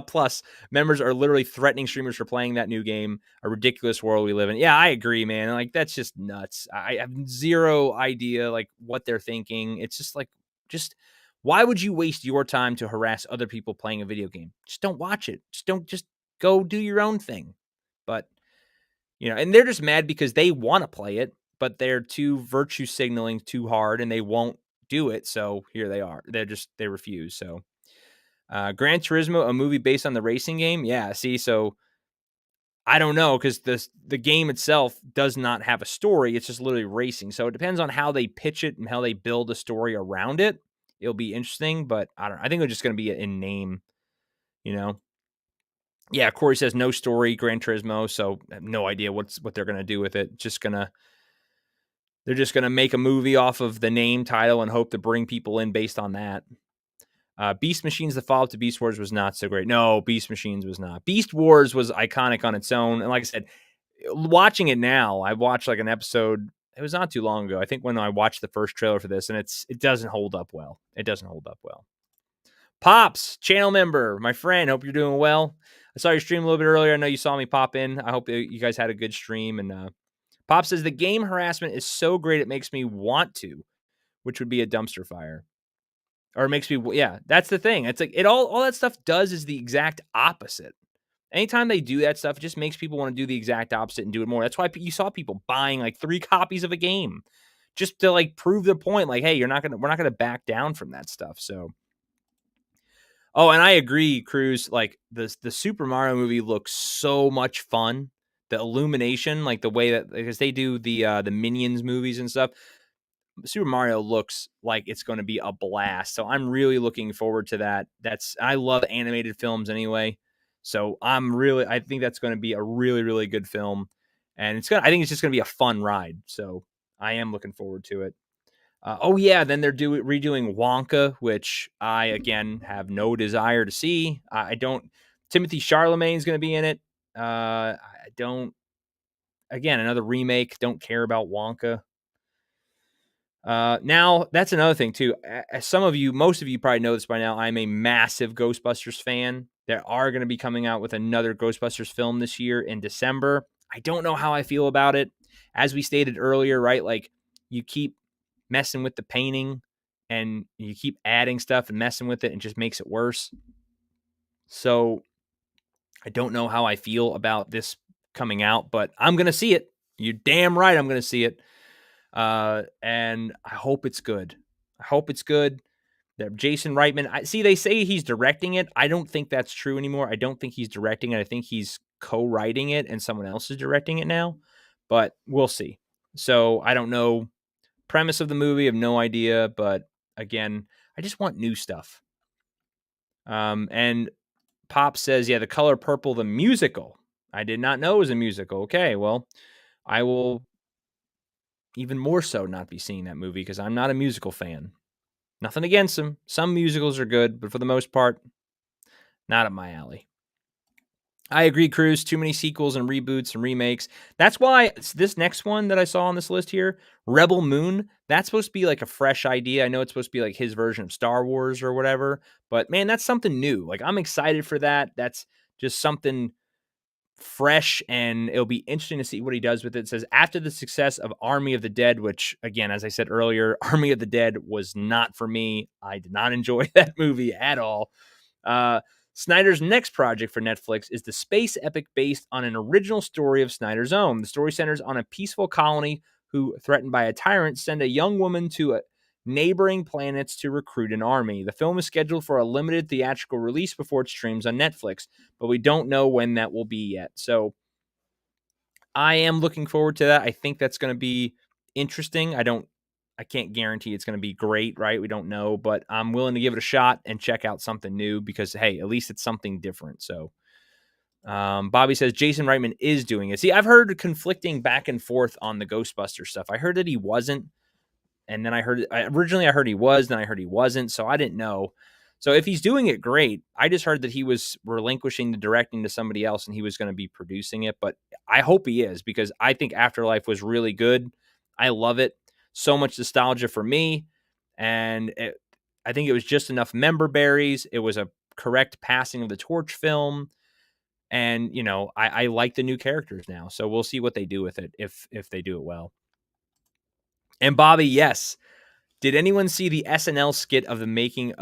plus members are literally threatening streamers for playing that new game. A ridiculous world we live in. Yeah, I agree, man. Like that's just nuts. I have zero idea like what they're thinking. It's just why would you waste your time to harass other people playing a video game? Just don't watch it. Just go do your own thing. But and they're just mad because they want to play it, but they're too virtue signaling too hard and they won't do it. So here they are. They refuse. So Gran Turismo, a movie based on the racing game. Yeah. See, so I don't know because the game itself does not have a story. It's just literally racing. So it depends on how they pitch it and how they build a story around it. It'll be interesting, but I think it's just going to be in name, Yeah, Corey says no story, Gran Turismo, so I have no idea what they're going to do with it. They're just going to make a movie off of the name title and hope to bring people in based on that. Beast Machines, the follow-up to Beast Wars, was not so great. No, Beast Machines was not. Beast Wars was iconic on its own. And like I said, watching it now, I watched like an episode. It was not too long ago. I think when I watched the first trailer for this, and it doesn't hold up well. It doesn't hold up well. Pops, channel member, my friend, hope you're doing well. I saw your stream a little bit earlier. I know you saw me pop in. I hope you guys had a good stream. And Pop says, the game harassment is so great it makes me want to, which would be a dumpster fire. Or it makes me, yeah, that's the thing. It's like all that stuff does is the exact opposite. Anytime they do that stuff, it just makes people want to do the exact opposite and do it more. That's why you saw people buying like 3 copies of a game just to like prove the point, like, hey, we're not gonna back down from that stuff. So, oh, and I agree, Cruz. Like the Super Mario movie looks so much fun. The illumination, like the way that, because they do the Minions movies and stuff, Super Mario looks like it's going to be a blast. So I'm really looking forward to that. I love animated films anyway. So I think that's going to be a really, really good film. And I think it's just going to be a fun ride. So I am looking forward to it. Oh yeah, then they're redoing Wonka, which I again have no desire to see. I don't. Timothy Chalamet is going to be in it. I don't. Again, another remake. Don't care about Wonka. Now that's another thing too. As most of you probably know this by now, I'm a massive Ghostbusters fan. They are going to be coming out with another Ghostbusters film this year in December. I don't know how I feel about it. As we stated earlier, right? Like you keep messing with the painting and you keep adding stuff and messing with it and just makes it worse. So I don't know how I feel about this coming out, but I'm going to see it. You're damn right I'm going to see it. And I hope it's good. I hope it's good. Jason Reitman, they say he's directing it. I don't think that's true anymore. I don't think he's directing it. I think he's co-writing it and someone else is directing it now, but we'll see. So I don't know. Premise of the movie, I have no idea, but again, I just want new stuff. And Pop says, yeah, The Color Purple, the musical. I did not know it was a musical. Okay, well, I will even more so not be seeing that movie because I'm not a musical fan. Nothing against them. Some musicals are good, but for the most part, not up my alley. I agree, Cruz. Too many sequels and reboots and remakes. That's why this next one that I saw on this list here, Rebel Moon, that's supposed to be like a fresh idea. I know it's supposed to be like his version of Star Wars or whatever, but man, that's something new. Like I'm excited for that. That's just something fresh, and it'll be interesting to see what he does with it. It says, after the success of Army of the Dead, which again, as I said earlier, Army of the Dead was not for me. I did not enjoy that movie at all. Snyder's next project for Netflix is the space epic based on an original story of Snyder's own. The story centers on a peaceful colony who, threatened by a tyrant, send a young woman to neighboring planets to recruit an army. The film is scheduled for a limited theatrical release before it streams on Netflix, but we don't know when that will be yet. So I am looking forward to that. I think that's going to be interesting. I can't guarantee it's going to be great, right? We don't know, but I'm willing to give it a shot and check out something new because, hey, at least it's something different. So Bobby says Jason Reitman is doing it. See, I've heard conflicting back and forth on the Ghostbusters stuff. I heard that he wasn't, and then originally I heard he was, then I heard he wasn't, so I didn't know. So if he's doing it, great. I just heard that he was relinquishing the directing to somebody else and he was going to be producing it, but I hope he is because I think Afterlife was really good. I love it. So much nostalgia for me, and I think it was just enough member berries. It was a correct passing of the torch film, and I like the new characters now. So we'll see what they do with it if they do it well. And Bobby, yes. Did anyone see the SNL skit of making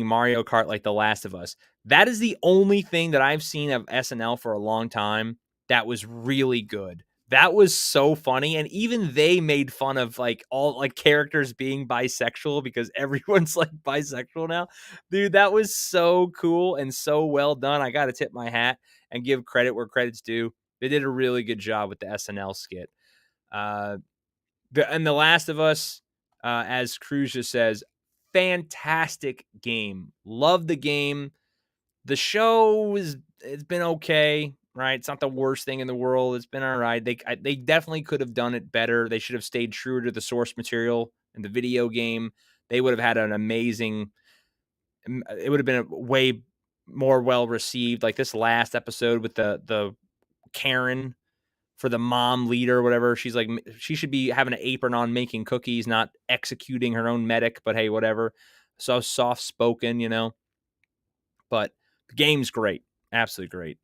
Mario Kart like The Last of Us? That is the only thing that I've seen of SNL for a long time that was really good. That was so funny, and even they made fun of like all like characters being bisexual because everyone's like bisexual now. Dude, that was so cool and so well done. I got to tip my hat and give credit where credit's due. They did a really good job with the SNL skit. And The Last of Us, as Cruz just says, fantastic game. Love the game. The show it's been okay, right? It's not the worst thing in the world. It's been all right. They definitely could have done it better. They should have stayed true to the source material in the video game. They would have had an amazing. It would have been a way more well received. Like this last episode with the Karen for the mom leader or whatever. She's like, she should be having an apron on making cookies, not executing her own medic, but hey, whatever. So soft spoken, but the game's great. Absolutely great.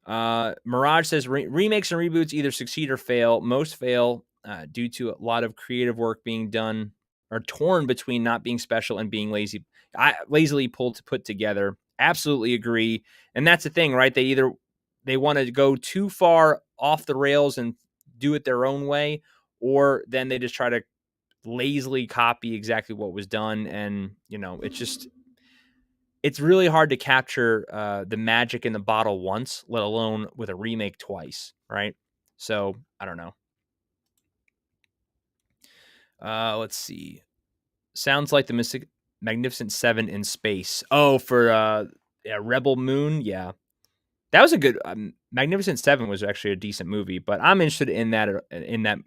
Mirage says remakes and reboots either succeed or fail. Most fail due to a lot of creative work being done or torn between not being special and being lazily put together. Absolutely agree. And that's the thing, right? They want to go too far off the rails and do it their own way, or then they just try to lazily copy exactly what was done. And, it's really hard to capture the magic in the bottle once, let alone with a remake twice, right? So I don't know. Let's see. Sounds like the Magnificent Seven in space. Oh, for Rebel Moon, yeah, that was a good. Magnificent Seven was actually a decent movie, but I'm interested in that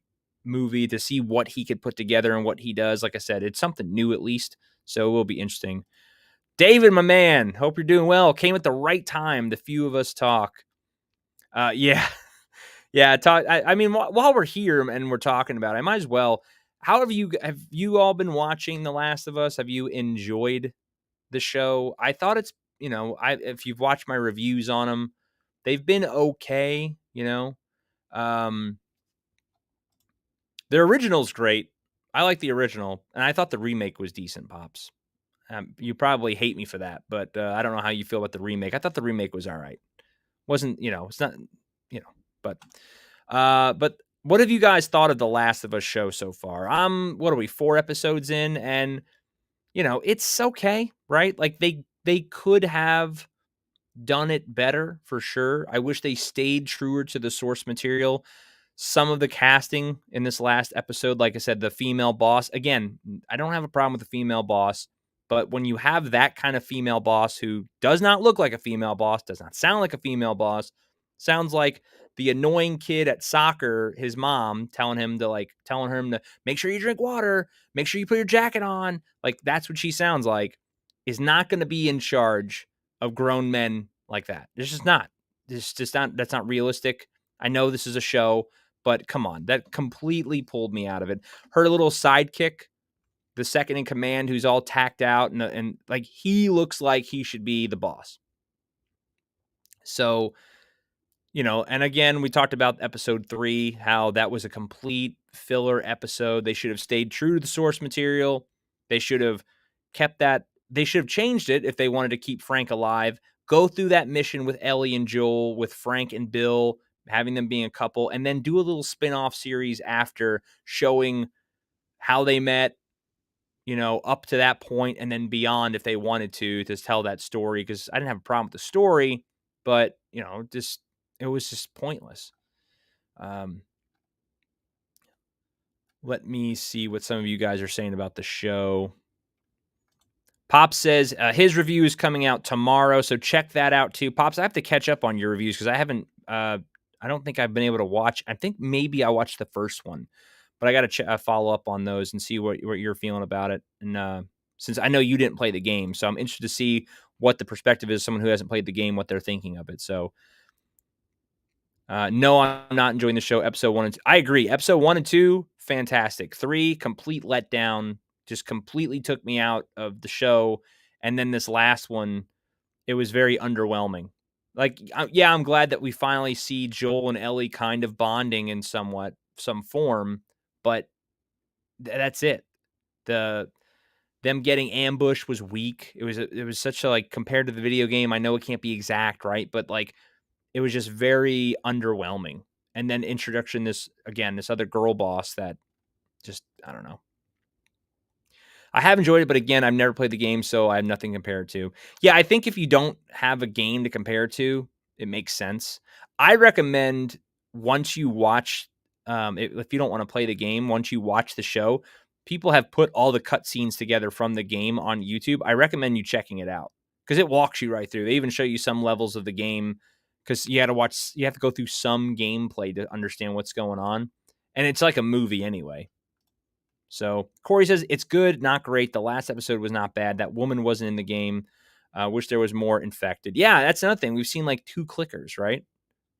movie to see what he could put together and what he does. Like I said, it's something new at least, so it will be interesting. David, my man, hope you're doing well. Came at the right time. The few of us talk. Yeah, yeah. Talk. I mean, while we're here and we're talking about it, I might as well. How have you all been watching The Last of Us? Have you enjoyed the show? I thought it's if you've watched my reviews on them, they've been okay. Um, the original's great. I like the original, and I thought the remake was decent. Pops. You probably hate me for that, but I don't know how you feel about the remake. I thought the remake was all right. Wasn't it's not but what have you guys thought of the Last of Us show so far? What are we 4 episodes in, and it's okay, right? Like they could have done it better for sure. I wish they stayed truer to the source material. Some of the casting in this last episode, like I said, the female boss, again, I don't have a problem with the female boss, but when you have that kind of female boss who does not look like a female boss, does not sound like a female boss, sounds like the annoying kid at soccer, his mom telling him to make sure you drink water, make sure you put your jacket on. Like that's what she sounds like, is not going to be in charge of grown men like that. It's just not. That's not realistic. I know this is a show, but come on, that completely pulled me out of it. Her little sidekick, the second in command, who's all tacked out and like he looks like he should be the boss. So, and again, we talked about episode 3, how that was a complete filler episode. They should have stayed true to the source material. They should have kept that. They should have changed it if they wanted to keep Frank alive. Go through that mission with Ellie and Joel, with Frank and Bill, having them being a couple, and then do a little spin-off series after showing how they met, up to that point and then beyond if they wanted to tell that story. Because I didn't have a problem with the story, but, it was just pointless. Let me see what some of you guys are saying about the show. Pop says his review is coming out tomorrow, so check that out too. Pops, I have to catch up on your reviews because I haven't. I don't think I've been able to watch. I think maybe I watched the first one, but I got to follow up on those and see what you're feeling about it. And since I know you didn't play the game, so I'm interested to see what the perspective is. Someone who hasn't played the game, what they're thinking of it. So, no, I'm not enjoying the show. Episode 1 and 2. I agree. Episode 1 and 2, fantastic. 3, complete letdown. Just completely took me out of the show. And then this last one, it was very underwhelming. Like, yeah, I'm glad that we finally see Joel and Ellie kind of bonding in some form, but that's it. Them getting ambushed was weak. It was such a, like, compared to the video game, I know it can't be exact, right? But like, it was just very underwhelming. And then introduction, this other girl boss that just, I don't know. I have enjoyed it, but again, I've never played the game, so I have nothing compared to. Yeah, I think if you don't have a game to compare to, it makes sense. I recommend once you watch, if you don't want to play the game, once you watch the show, people have put all the cutscenes together from the game on YouTube. I recommend you checking it out because it walks you right through. They even show you some levels of the game because you have to go through some gameplay to understand what's going on. And it's like a movie anyway. So Corey says it's good, not great. The last episode was not bad. That woman wasn't in the game. Wish there was more infected. Yeah, that's another thing. We've seen like 2 clickers, right?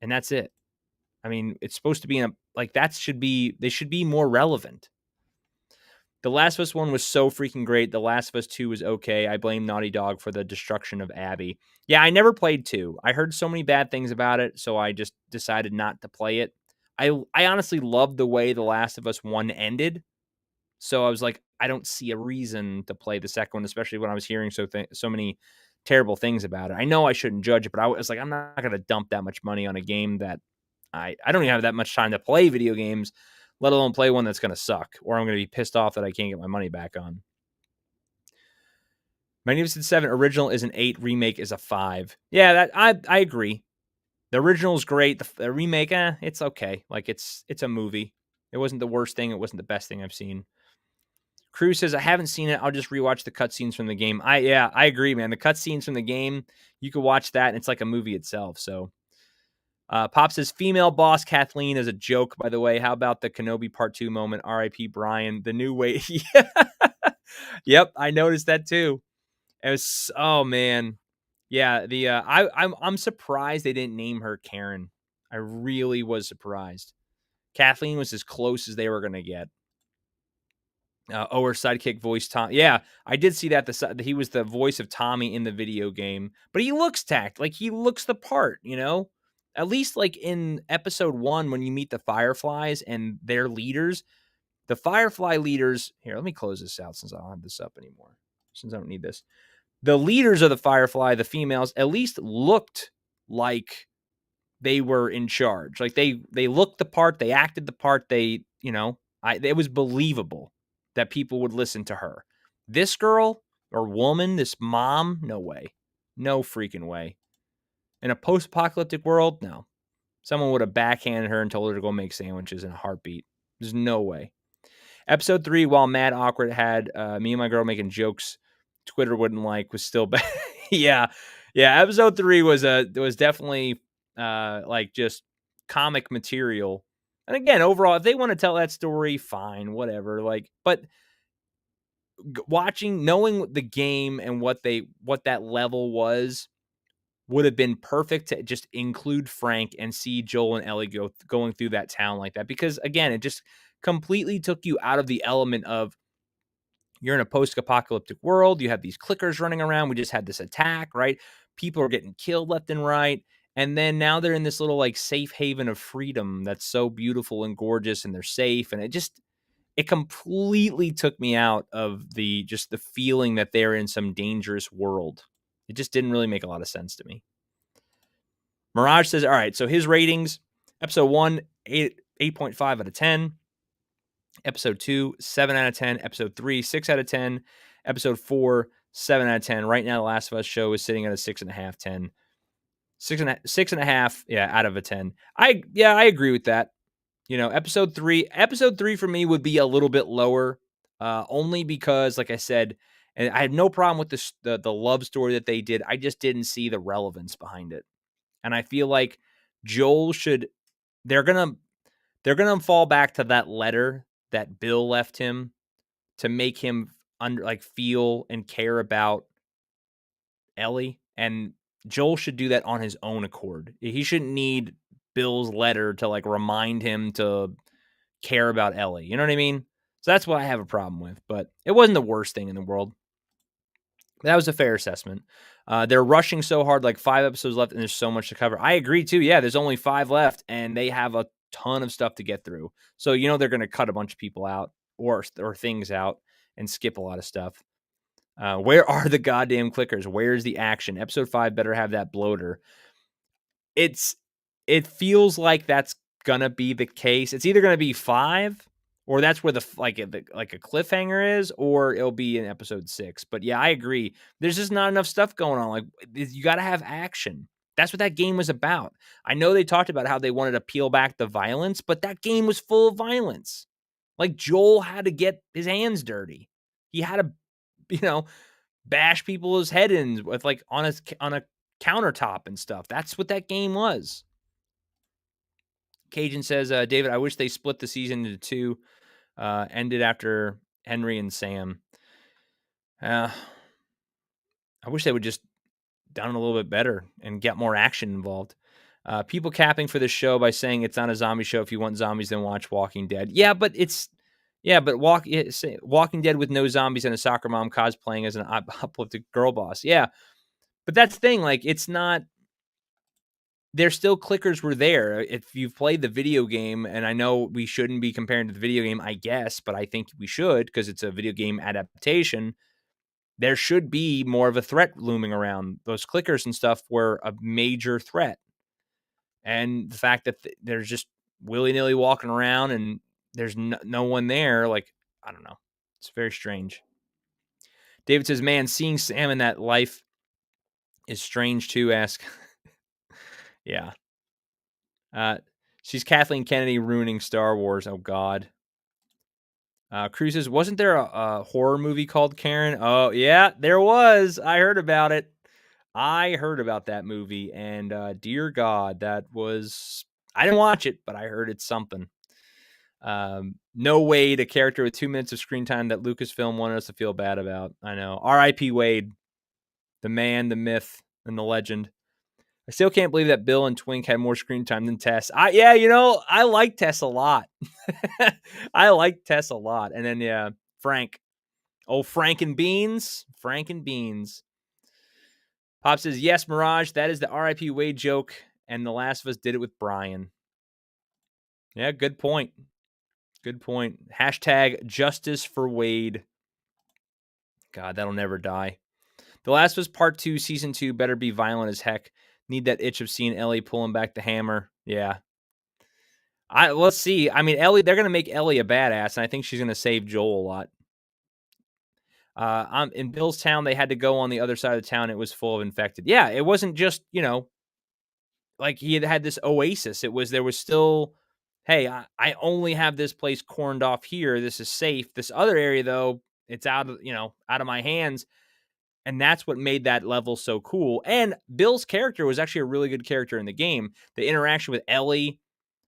And that's it. I mean, it's supposed to be they should be more relevant. The Last of Us 1 was so freaking great. The Last of Us 2 was okay. I blame Naughty Dog for the destruction of Abby. Yeah, I never played 2. I heard so many bad things about it, so I just decided not to play it. I honestly loved the way The Last of Us 1 ended. So I was like, I don't see a reason to play the second one, especially when I was hearing so many terrible things about it. I know I shouldn't judge it, but I was like, I'm not going to dump that much money on a game that I don't even have that much time to play video games, let alone play one that's going to suck, or I'm going to be pissed off that I can't get my money back on. Magnificent Seven original is an 8, remake is a 5. Yeah, that I agree. The original is great. The remake, it's okay. Like it's a movie. It wasn't the worst thing. It wasn't the best thing I've seen. Cruz says, I haven't seen it. I'll just rewatch the cutscenes from the game. I agree, man. The cutscenes from the game, you could watch that, and it's like a movie itself. So, Pop says, female boss Kathleen is a joke, by the way. How about the Kenobi Part 2 moment? R.I.P. Brian. The new way. Yep, I noticed that too. It was, oh, man. Yeah, I'm surprised they didn't name her Karen. I really was surprised. Kathleen was as close as they were going to get. Her sidekick voice Tom. Yeah, I did see that. He was the voice of Tommy in the video game, but he looks like he looks the part, you know? At least like in episode 1 when you meet the Fireflies and their leaders, the Firefly leaders. Here, let me close this out since I don't have this up anymore. Since I don't need this. The leaders of the Firefly, the females, at least looked like they were in charge. Like they looked the part, they acted the part, it was believable that people would listen to her. This girl or woman, this mom, no way. No freaking way. In a post-apocalyptic world, no. Someone would have backhanded her and told her to go make sandwiches in a heartbeat. There's no way. Episode 3, while Mad Awkward had me and my girl making jokes Twitter wouldn't like, was still bad. Yeah. Episode 3 was definitely like just comic material. And again, overall, if they want to tell that story, fine, whatever. Like, but knowing the game and what that level was would have been perfect to just include Frank and see Joel and Ellie going through that town like that. Because again, it just completely took you out of the element of you're in a post-apocalyptic world. You have these clickers running around. We just had this attack, right? People are getting killed left and right. And then now they're in this little like safe haven of freedom that's so beautiful and gorgeous, and they're safe. And it completely took me out of the feeling that they're in some dangerous world. It just didn't really make a lot of sense to me. Mirage says, all right, so his ratings, episode 1, 8.5 out of 10. Episode 2, 7 out of 10. Episode 3, 6 out of 10. Episode 4, 7 out of 10. Right now, The Last of Us show is sitting at a 6.5, 10. 6.5, out of a 10. I agree with that. Episode 3 for me would be a little bit lower, only because, like I said, and I had no problem with the love story that they did. I just didn't see the relevance behind it. And I feel like Joel they're going to fall back to that letter that Bill left him to make him feel and care about Ellie, and Joel should do that on his own accord. He shouldn't need Bill's letter to remind him to care about Ellie. You know what I mean? So that's what I have a problem with, but it wasn't the worst thing in the world. That was a fair assessment. They're rushing so hard, 5 episodes left, and there's so much to cover. I agree too. Yeah, there's only 5 left, and they have a ton of stuff to get through. So they're going to cut a bunch of people out or things out and skip a lot of stuff. Where are the goddamn clickers? Where's the action? Episode 5 better have that bloater. It feels like that's gonna be the case. It's either gonna be 5, or that's where the a cliffhanger is, or it'll be in episode 6. But yeah, I agree. There's just not enough stuff going on. You got to have action. That's what that game was about. I know they talked about how they wanted to peel back the violence, but that game was full of violence. Joel had to get his hands dirty. He had to, bash people's head in with on a countertop and stuff. That's what that game was. Cajun says, David, I wish they split the season into 2, ended after Henry and Sam. I wish they would just done a little bit better and get more action involved. People capping for this show by saying it's not a zombie show. If you want zombies, then watch Walking Dead. Walking Dead with no zombies and a soccer mom cosplaying as an uplifted girl boss. Yeah, but that's the thing. It's not. There's still clickers were there. If you've played the video game, and I know we shouldn't be comparing to the video game, I guess, but I think we should because it's a video game adaptation. There should be more of a threat looming around. Those clickers and stuff were a major threat. And the fact that they're just willy-nilly walking around and there's no one there. Like, I don't know. It's very strange. David says, man, seeing Sam in that life is strange too. Ask. Yeah. She's Kathleen Kennedy ruining Star Wars. Oh, God. Cruz says, wasn't there a horror movie called Karen? Oh, yeah, there was. I heard about it. I heard about that movie. And dear God, that was... I didn't watch it, but I heard it's something. No Wade, a character with 2 minutes of screen time that Lucasfilm wanted us to feel bad about. I know. R.I.P. Wade, the man, the myth, and the legend. I still can't believe that Bill and Twink had more screen time than Tess. Yeah, I like Tess a lot. I like Tess a lot. And then, yeah, Frank. Oh, Frank and Beans. Frank and Beans. Pop says, yes, Mirage, that is the R.I.P. Wade joke, and The Last of Us did it with Brian. Yeah, good point. Good point. Hashtag justice for Wade. God, that'll never die. The Last of Us Part 2, Season 2 better be violent as heck. Need that itch of seeing Ellie pulling back the hammer. Yeah. Let's see. I mean, Ellie, they're going to make Ellie a badass, and I think she's going to save Joel a lot. In Bill's town, they had to go on the other side of the town. It was full of infected. Yeah, it wasn't just, like he had this oasis. There was still, hey, I only have this place corned off here. This is safe. This other area, though, it's out of my hands. And that's what made that level so cool. And Bill's character was actually a really good character in the game. The interaction with Ellie,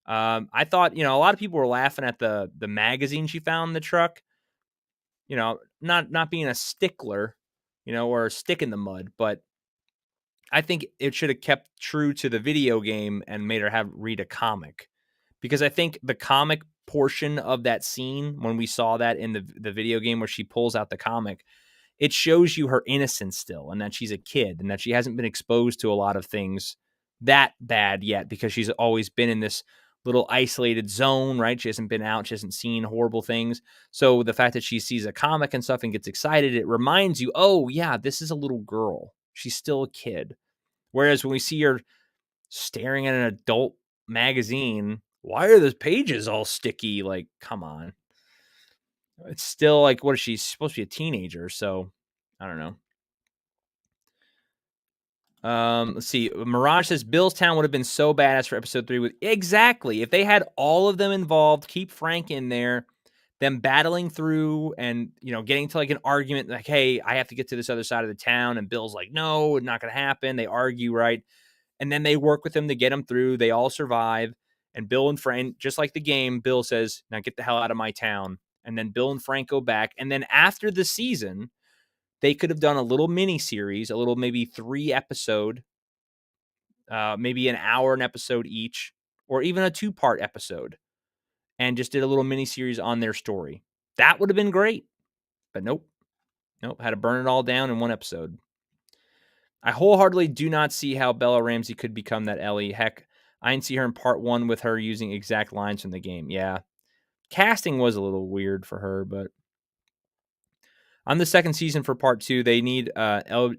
I thought, a lot of people were laughing at the magazine she found in the truck. Not being a stickler, or a stick in the mud, but I think it should have kept true to the video game and made her read a comic, because I think the comic portion of that scene, when we saw that in the video game where she pulls out the comic, it shows you her innocence still, and that she's a kid, and that she hasn't been exposed to a lot of things that bad yet, because she's always been in this little isolated zone, right? She hasn't been out. She hasn't seen horrible things. So the fact that she sees a comic and stuff and gets excited, it reminds you, oh yeah, this is a little girl. She's still a kid. Whereas when we see her staring at an adult magazine, why are the pages all sticky? Like, come on. It's still like, what is she supposed to be, a teenager? So I don't know. Let's see. Mirage says Billstown would have been so badass for episode 3 exactly. If they had all of them involved, keep Frank in there, them battling through and, getting to like an argument, like, hey, I have to get to this other side of the town. And Bill's like, no, it's not going to happen. They argue, right? And then they work with him to get him through. They all survive. And Bill and Frank, just like the game, Bill says, now get the hell out of my town. And then Bill and Frank go back. And then after the season, they could have done a little mini series, a little maybe 3 episode, maybe an hour an episode each, or even a 2-part episode, and just did a little mini series on their story. That would have been great. But nope. Had to burn it all down in 1 episode. I wholeheartedly do not see how Bella Ramsey could become that Ellie. Heck, I didn't see her in part 1 with her using exact lines from the game. Yeah. Casting was a little weird for her, but on the second season for part 2, they need oh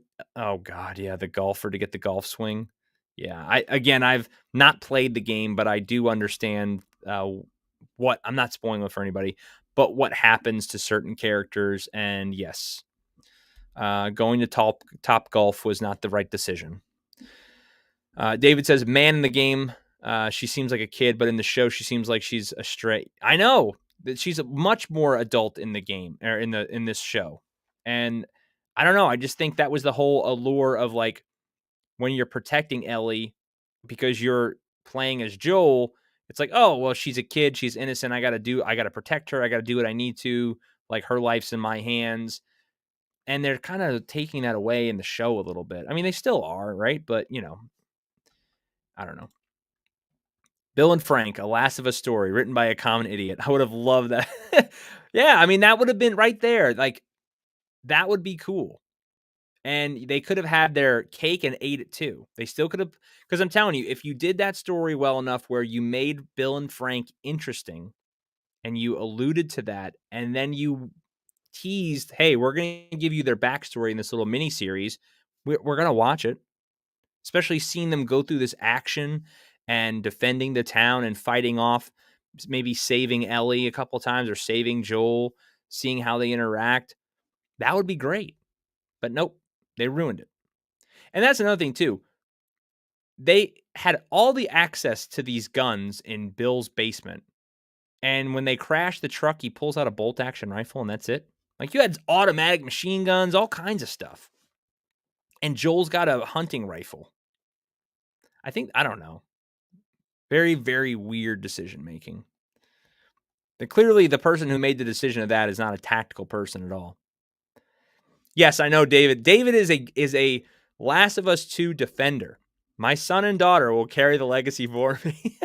god, yeah, the golfer to get the golf swing. Yeah, I've not played the game, but I do understand what, I'm not spoiling it for anybody, but what happens to certain characters. And yes, going to top golf was not the right decision. David says, man, in the game, she seems like a kid, but in the show, she seems like she's a straight. I know that she's a much more adult in the game, or in this show. And I don't know. I just think that was the whole allure of, like, when you're protecting Ellie because you're playing as Joel, it's like, oh, well, she's a kid. She's innocent. I got to protect her. I got to do what I need to. Like, her life's in my hands. And they're kind of taking that away in the show a little bit. I mean, they still are, right? But, I don't know. Bill and Frank, A Last of Us Story, written by a common idiot. I would have loved that. Yeah, I mean, that would have been right there. Like, that would be cool. And they could have had their cake and ate it too. They still could have, because I'm telling you, if you did that story well enough where you made Bill and Frank interesting and you alluded to that, and then you teased, hey, we're going to give you their backstory in this little mini series, we're going to watch it. Especially seeing them go through this action and defending the town and fighting off maybe saving Ellie a couple times or saving Joel, seeing how they interact. That would be great. But nope, they ruined it. And that's another thing too. They had all the access to these guns in Bill's basement. And when they crash the truck, he pulls out a bolt action rifle and that's it. Like, you had automatic machine guns, all kinds of stuff. And Joel's got a hunting rifle. I don't know. Very, very weird decision making. Clearly, the person who made the decision of that is not a tactical person at all. Yes, I know, David. David is a Last of Us 2 defender. My son and daughter will carry the legacy for me.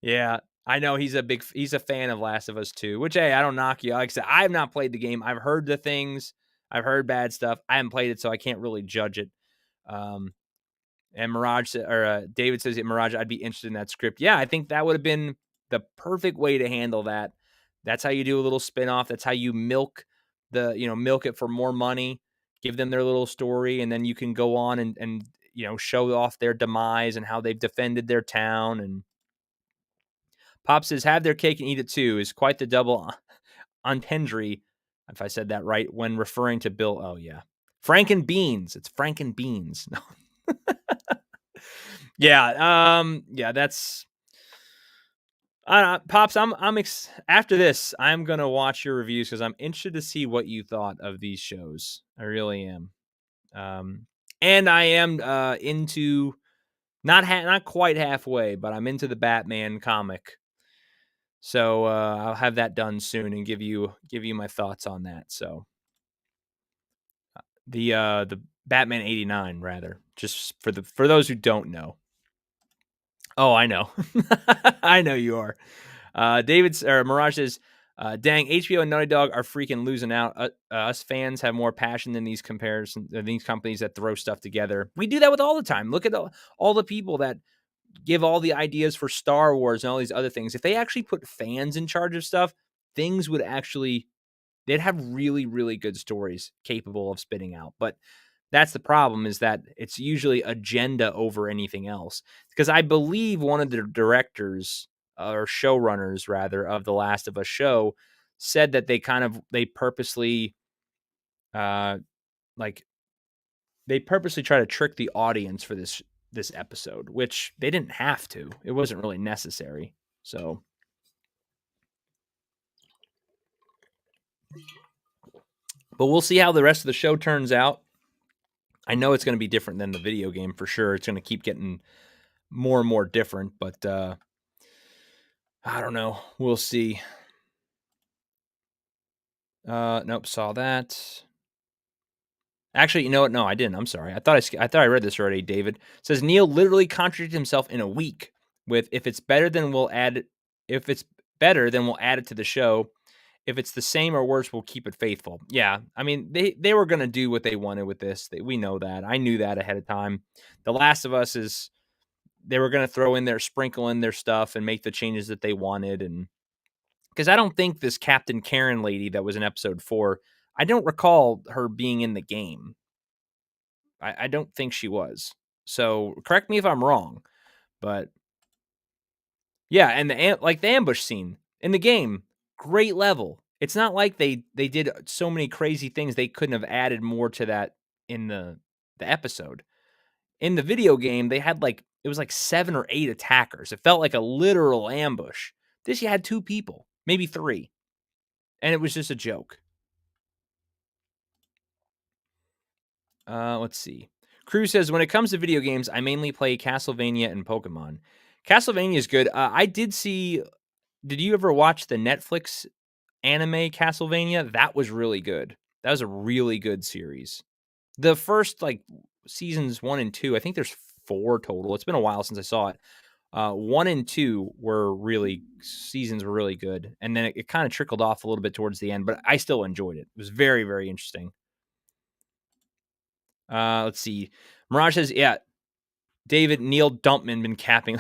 Yeah, I know he's a fan of Last of Us 2, which, hey, I don't knock you. Like I said, I have not played the game. I've heard the things. I've heard bad stuff. I haven't played it, so I can't really judge it. And David says, Mirage, I'd be interested in that script. Yeah, I think that would have been the perfect way to handle that. That's how you do a little spinoff. That's how you milk it for more money, give them their little story, and then you can go on and show off their demise and how they've defended their town. And Pop says, have their cake and eat it too is quite the double entendre, if I said that right, when referring to Bill. Oh, yeah. Franken beans. It's Franken beans. No. Yeah, that's Pops. After this, I'm gonna watch your reviews because I'm interested to see what you thought of these shows. I really am, and I am into not quite halfway, but I'm into the Batman comic. So I'll have that done soon and give you my thoughts on that. So the Batman 89, rather, just for those who don't know. Oh, I know. I know you are. Mirage says, dang, HBO and Naughty Dog are freaking losing out. Us fans have more passion than these companies that throw stuff together. We do that with all the time. Look at all the people that give all the ideas for Star Wars and all these other things. If they actually put fans in charge of stuff, things would they'd have really, really good stories capable of spitting out. But that's the problem, is that it's usually agenda over anything else. Because I believe one of the directors or showrunners, rather, of the Last of Us show said that they purposely try to trick the audience for this episode, which they didn't have to. It wasn't really necessary. So but we'll see how the rest of the show turns out. I know it's going to be different than the video game for sure. It's going to keep getting more and more different, but I don't know. We'll see. Nope, saw that. Actually, you know what? No, I didn't. I'm sorry. I thought I read this already. David it says Neil literally contradicted himself in a week with, if it's better, then we'll add it. If it's better, then we'll add it to the show. If it's the same or worse, we'll keep it faithful. Yeah, I mean, they were going to do what they wanted with this. We know that. I knew that ahead of time. The Last of Us they were going to sprinkle in their stuff and make the changes that they wanted. And because I don't think this Captain Karen lady that was in episode 4, I don't recall her being in the game. I don't think she was. So correct me if I'm wrong, but yeah. And the ambush scene in the game, great level. It's not like they did so many crazy things they couldn't have added more to that in the episode. In the video game, they had it was 7 or 8 attackers. It felt like a literal ambush. This, you had 2 people, maybe 3. And it was just a joke. Let's see. Cruz says, when it comes to video games, I mainly play Castlevania and Pokemon. Castlevania is good. I did see... Did you ever watch the Netflix anime Castlevania? That was really good. That was a really good series. The first, seasons 1 and 2, I think there's 4 total. It's been a while since I saw it. 1 and 2 seasons were really good. And then it kind of trickled off a little bit towards the end, but I still enjoyed it. It was very, very interesting. Let's see. Mirage says, yeah, David, Neil Dumpman been capping.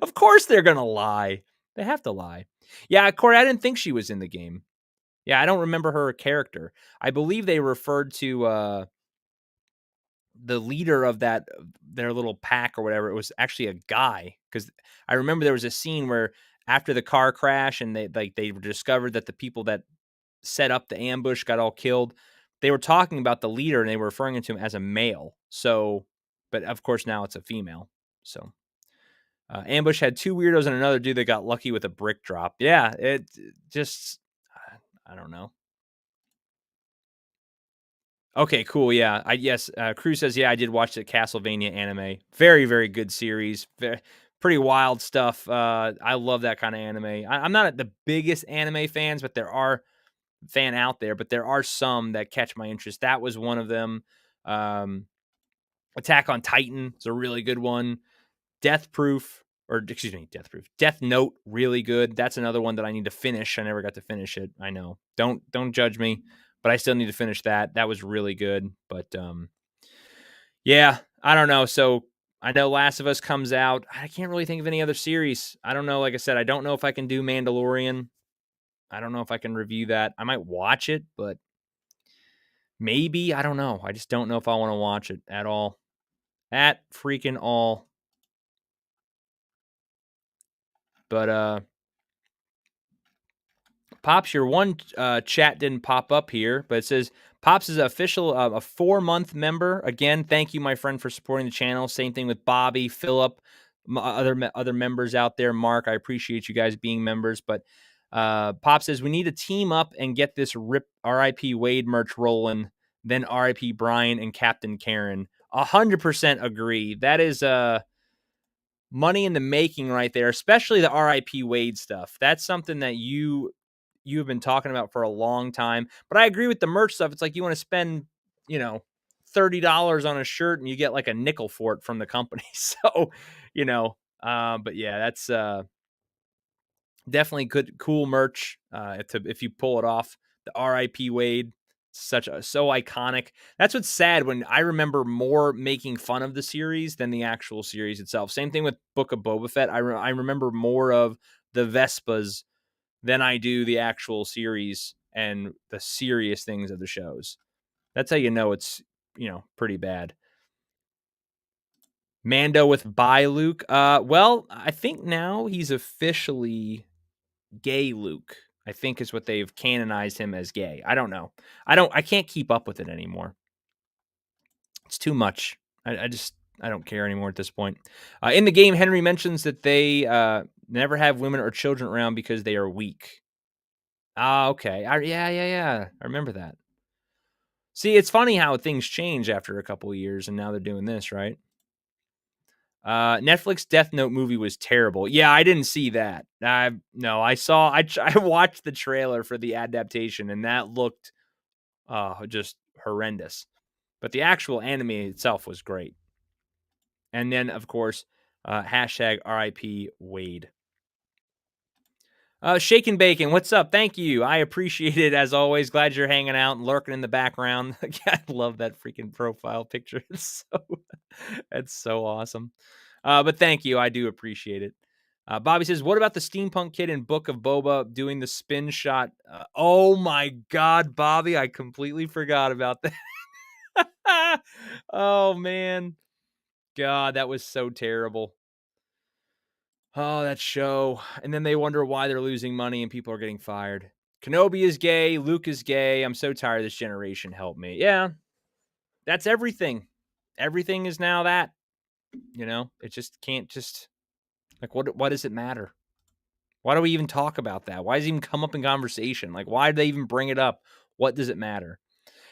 Of course they're going to lie. They have to lie. Yeah, Corey, I didn't think she was in the game. Yeah, I don't remember her character. I believe they referred to the leader of their little pack or whatever, it was actually a guy. Because I remember there was a scene where after the car crash and they discovered that the people that set up the ambush got all killed. They were talking about the leader and they were referring to him as a male. So, but of course now it's a female. So, ambush had 2 weirdos and another dude that got lucky with a brick drop. Yeah, it just, I don't know. Okay, cool. Yeah, yes. Cruz says, yeah, I did watch the Castlevania anime. Very, very good series. Pretty wild stuff. I love that kind of anime. I'm not the biggest anime fans, but there are out there, but there are some that catch my interest. That was one of them. Attack on Titan is a really good one. Death Note, really good. That's another one that I need to finish. I never got to finish it. I know. Don't judge me, but I still need to finish that. That was really good. But yeah, I don't know. So I know Last of Us comes out. I can't really think of any other series. I don't know. Like I said, I don't know if I can do Mandalorian. I don't know if I can review that. I might watch it, but maybe. I don't know. I just don't know if I want to watch it at all. At freaking all. But Pops, your one chat didn't pop up here, but it says Pops is official a 4-month member. Again, thank you, my friend, for supporting the channel. Same thing with Bobby, Philip, other members out there. Mark, I appreciate you guys being members. But Pop says we need to team up and get this RIP Wade merch rolling. Then RIP Brian and Captain Karen. 100% agree. That is money in the making right there, especially the RIP Wade stuff. That's something that you have been talking about for a long time. But I agree with the merch stuff. It's like you want to spend, $30 on a shirt and you get like a nickel for it from the company. So, but yeah, that's definitely good, cool merch. If you pull it off, the RIP Wade, so iconic. That's what's sad when I remember more making fun of the series than the actual series itself. Same thing with Book of Boba Fett. I remember more of the Vespas than I do the actual series and the serious things of the shows. That's how you know it's, pretty bad. Mando with By Luke. Well, I think now he's officially gay Luke, I think is what they've canonized him as gay. I don't know. I can't keep up with it anymore. It's too much. I don't care anymore at this point. In the game, Henry mentions that they never have women or children around because they are weak. Ah, okay. Yeah. I remember that. See, it's funny how things change after a couple of years, and now they're doing this, right? Netflix Death Note movie was terrible. Yeah, I didn't see that. I watched the trailer for the adaptation, and that looked just horrendous. But the actual anime itself was great. And then, of course, hashtag RIP Wade. Shake and Bacon, what's up? Thank you. I appreciate it as always. Glad you're hanging out and lurking in the background. I love that freaking profile picture. It's so awesome. But thank you. I do appreciate it. Bobby says, what about the steampunk kid in Book of Boba doing the spin shot? Oh my God, Bobby. I completely forgot about that. Oh man. God, that was so terrible. Oh, that show. And then they wonder why they're losing money and people are getting fired. Kenobi is gay. Luke is gay. I'm so tired of this generation. Help me. Yeah. That's everything. Everything is now that. It just can't just like what does it matter? Why do we even talk about that? Why does it even come up in conversation? Like, why do they even bring it up? What does it matter?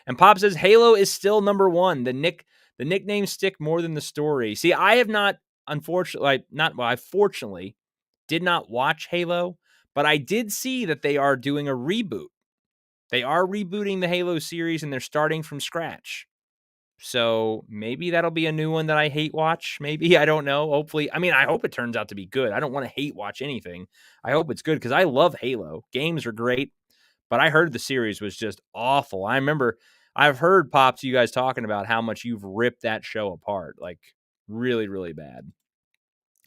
And Pop says Halo is still number one. The nicknames stick more than the story. See, I have not, unfortunately, I fortunately did not watch Halo, but I did see that they are doing a reboot. They are rebooting the Halo series and they're starting from scratch. So maybe that'll be a new one that I hate watch. Maybe, I don't know. Hopefully, I hope it turns out to be good. I don't want to hate watch anything. I hope it's good because I love Halo. Games are great, but I heard the series was just awful. I've heard Pops, you guys talking about how much you've ripped that show apart, like really, really bad.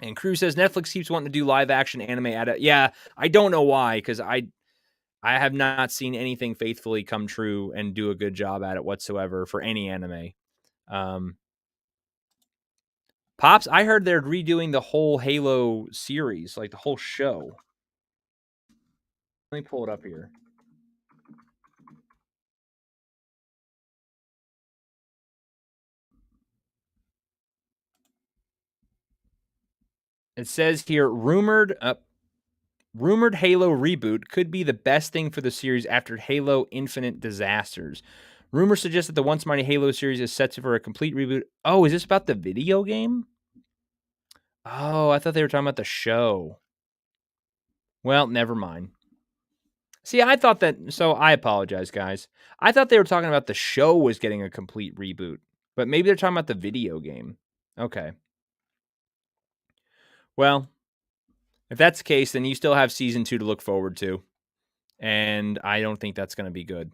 And Crew says Netflix keeps wanting to do live action anime. Yeah, I don't know why, because I have not seen anything faithfully come true and do a good job at it whatsoever for any anime. Pops, I heard they're redoing the whole Halo series, like the whole show. Let me pull it up here. It says here, rumored Halo reboot could be the best thing for the series after Halo Infinite disasters. Rumors suggest that the once mighty Halo series is set for a complete reboot. Oh, is this about the video game? Oh, I thought they were talking about the show. Well, never mind. See, I thought that, so I apologize, guys. I thought they were talking about the show was getting a complete reboot, but maybe they're talking about the video game. Okay. Well, if that's the case, then you still have season 2 to look forward to. And I don't think that's going to be good.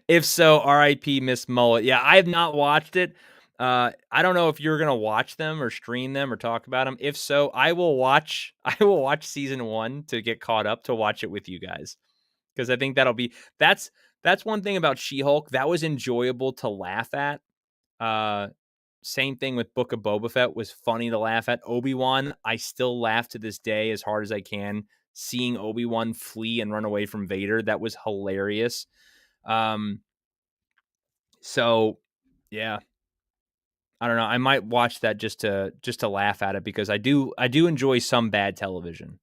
If so, RIP Miss Mullet. Yeah, I have not watched it. I don't know if you're gonna watch them or stream them or talk about them. If so, I will watch. I will watch season 1 to get caught up to watch it with you guys because I think that'll be that's one thing about She-Hulk that was enjoyable to laugh at. Same thing with Book of Boba Fett was funny to laugh at. Obi-Wan, I still laugh to this day as hard as I can. Seeing Obi-Wan flee and run away from Vader, that was hilarious. So yeah, I don't know. I might watch that just to laugh at it because I do enjoy some bad television.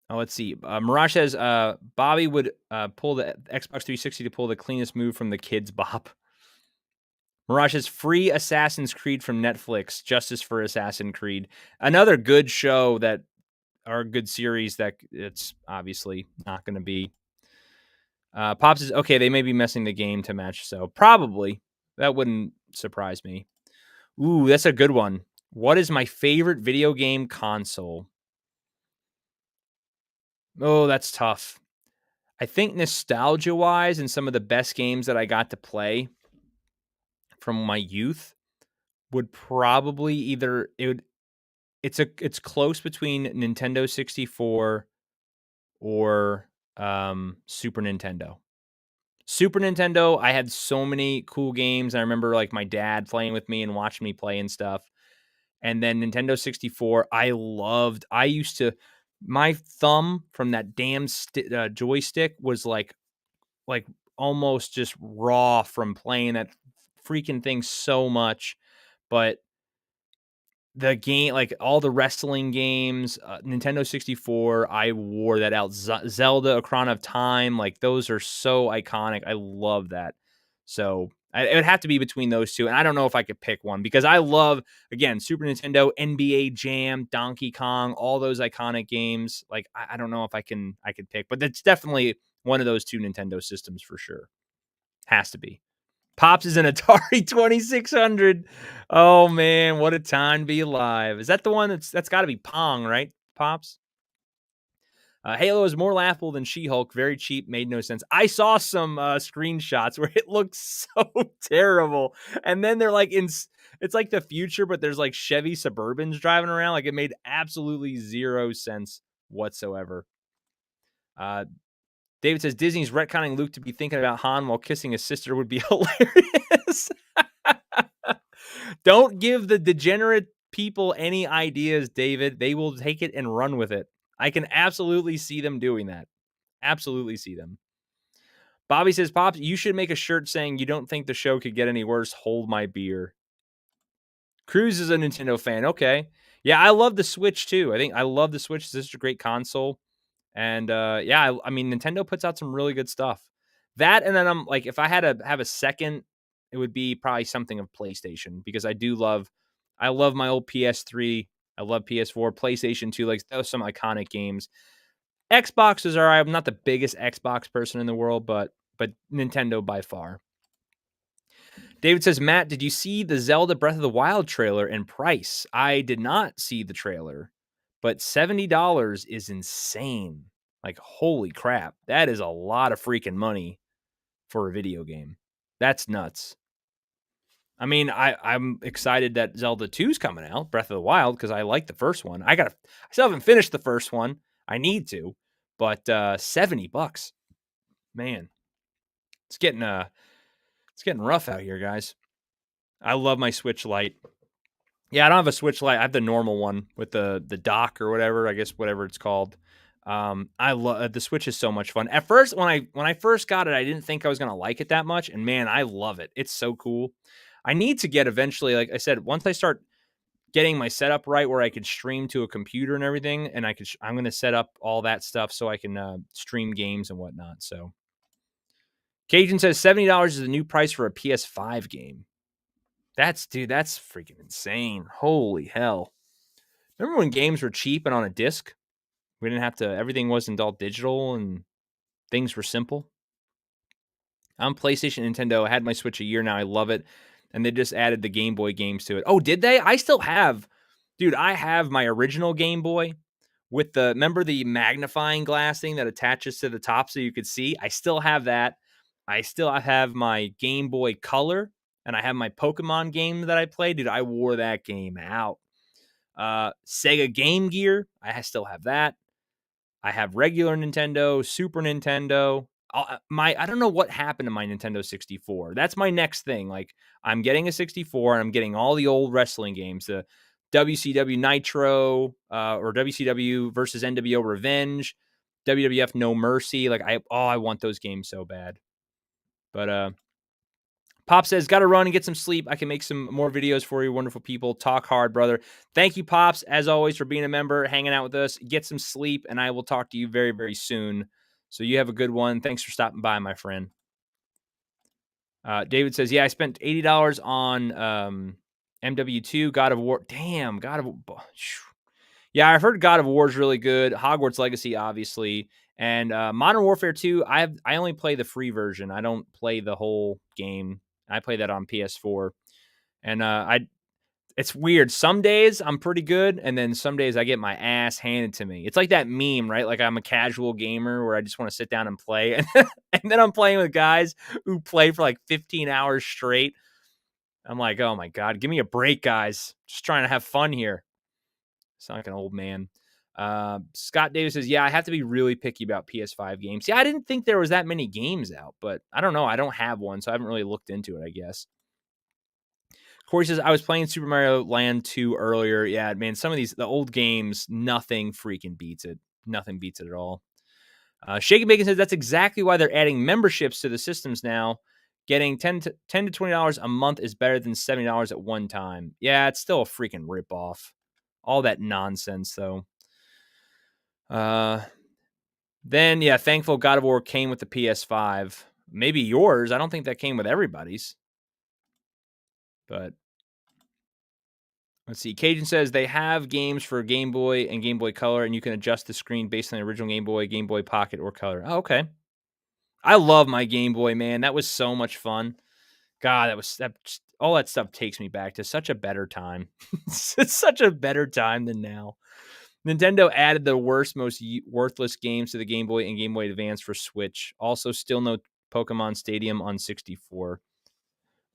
Oh, let's see. Mirage says Bobby would pull the Xbox 360 to pull the cleanest move from the Kids Bop. Mirage says free Assassin's Creed from Netflix. Justice for Assassin's Creed. Another good show that or a good series that it's obviously not going to be. Pops says, okay, they may be messing the game to match. So probably that wouldn't surprise me. Ooh, that's a good one. What is my favorite video game console? Oh, that's tough. I think nostalgia wise and some of the best games that I got to play from my youth would probably it's close between Nintendo 64 or Super Nintendo. Super Nintendo, I had so many cool games. I remember like my dad playing with me and watching me play and stuff. And then Nintendo 64, I used to, my thumb from that damn joystick was like almost just raw from playing that freaking thing so much. But the game, like all the wrestling games, Nintendo 64, I wore that out. Zelda, Ocarina of Time, like those are so iconic. I love that. So it would have to be between those two. And I don't know if I could pick one because I love, again, Super Nintendo, NBA Jam, Donkey Kong, all those iconic games. Like, I don't know if I could pick, but it's definitely one of those two Nintendo systems for sure. Has to be. Pops is an Atari 2600. Oh man, what a time to be alive. Is that the one that's got to be Pong, right? Pops? Halo is more laughable than She-Hulk. Very cheap, made no sense. I saw some screenshots where it looks so terrible. And then they're like it's like the future, but there's like Chevy Suburbans driving around. Like it made absolutely zero sense whatsoever. David says Disney's retconning Luke to be thinking about Han while kissing his sister would be hilarious. Don't give the degenerate people any ideas, David. They will take it and run with it. I can absolutely see them doing that. Absolutely see them. Bobby says, Pops, you should make a shirt saying you don't think the show could get any worse. Hold my beer. Cruz is a Nintendo fan. Okay. Yeah, I love the Switch too. I love the Switch. This is a great console. And yeah, I mean, Nintendo puts out some really good stuff. That, and then I'm like, if I had to have a second, it would be probably something of PlayStation because I love my old PS3. I love PS4, PlayStation 2. Like those some iconic games. Xbox is alright. I'm not the biggest Xbox person in the world, but Nintendo by far. David says, Matt, did you see the Zelda Breath of the Wild trailer and price? I did not see the trailer, but $70 is insane. Like, holy crap. That is a lot of freaking money for a video game. That's nuts. I mean, I'm excited that Zelda 2 is coming out, Breath of the Wild, because I like the first one. I still haven't finished the first one. I need to, but $70. Man, it's getting rough out here, guys. I love my Switch Lite. Yeah, I don't have a Switch Lite. I have the normal one with the dock or whatever. I guess whatever it's called. I love the Switch is so much fun. At first, when I first got it, I didn't think I was gonna like it that much, and man, I love it. It's so cool. I need to get eventually, like I said, once I start getting my setup right, where I could stream to a computer and everything, and I'm gonna set up all that stuff so I can stream games and whatnot. So, Cajun says $70 is the new price for a PS5 game. That's freaking insane. Holy hell. Remember when games were cheap and on a disc? We didn't have to, everything wasn't all digital and things were simple. I'm PlayStation, Nintendo. I had my Switch a year now. I love it. And they just added the Game Boy games to it. Oh, did they? I still have, dude, I have my original Game Boy with remember the magnifying glass thing that attaches to the top so you could see? I still have that. I still have my Game Boy Color, and I have my Pokemon game that I played. Dude, I wore that game out. Sega Game Gear, I still have that. I have regular Nintendo, Super Nintendo. I don't know what happened to my Nintendo 64. That's my next thing. Like, I'm getting a 64 and I'm getting all the old wrestling games, the WCW Nitro or WCW versus NWO Revenge, WWF No Mercy. Like, I want those games so bad. But Pop says, got to run and get some sleep. I can make some more videos for you, wonderful people. Talk hard, brother. Thank you, Pops, as always, for being a member, hanging out with us. Get some sleep, and I will talk to you very, very soon. So you have a good one. Thanks for stopping by, my friend. David says, yeah, I spent $80 on MW2, God of War. Damn, God of War. Yeah, I've heard God of War is really good. Hogwarts Legacy, obviously. And Modern Warfare 2, I only play the free version. I don't play the whole game. I play that on PS4. And it's weird. Some days I'm pretty good, and then some days I get my ass handed to me. It's like that meme, right? Like I'm a casual gamer where I just want to sit down and play. And then I'm playing with guys who play for like 15 hours straight. I'm like, oh my God, give me a break, guys. Just trying to have fun here. Sound like an old man. Scott Davis says, yeah, I have to be really picky about PS5 games. Yeah, I didn't think there was that many games out, but I don't know. I don't have one, so I haven't really looked into it, I guess. Corey says, I was playing Super Mario Land 2 earlier. Yeah, man, some of the old games, nothing freaking beats it. Nothing beats it at all. Shake and Bacon says, that's exactly why they're adding memberships to the systems now. Getting $10 to $20 a month is better than $70 at one time. Yeah, it's still a freaking ripoff. All that nonsense, though. Then, yeah, thankful God of War came with the PS5. Maybe yours. I don't think that came with everybody's. But let's see. Cajun says they have games for Game Boy and Game Boy Color, and you can adjust the screen based on the original Game Boy Pocket, or Color. Oh, okay. I love my Game Boy, man. That was so much fun. God, all that stuff takes me back to such a better time. It's such a better time than now. Nintendo added the worst, most worthless games to the Game Boy and Game Boy Advance for Switch. Also, still no Pokemon Stadium on 64.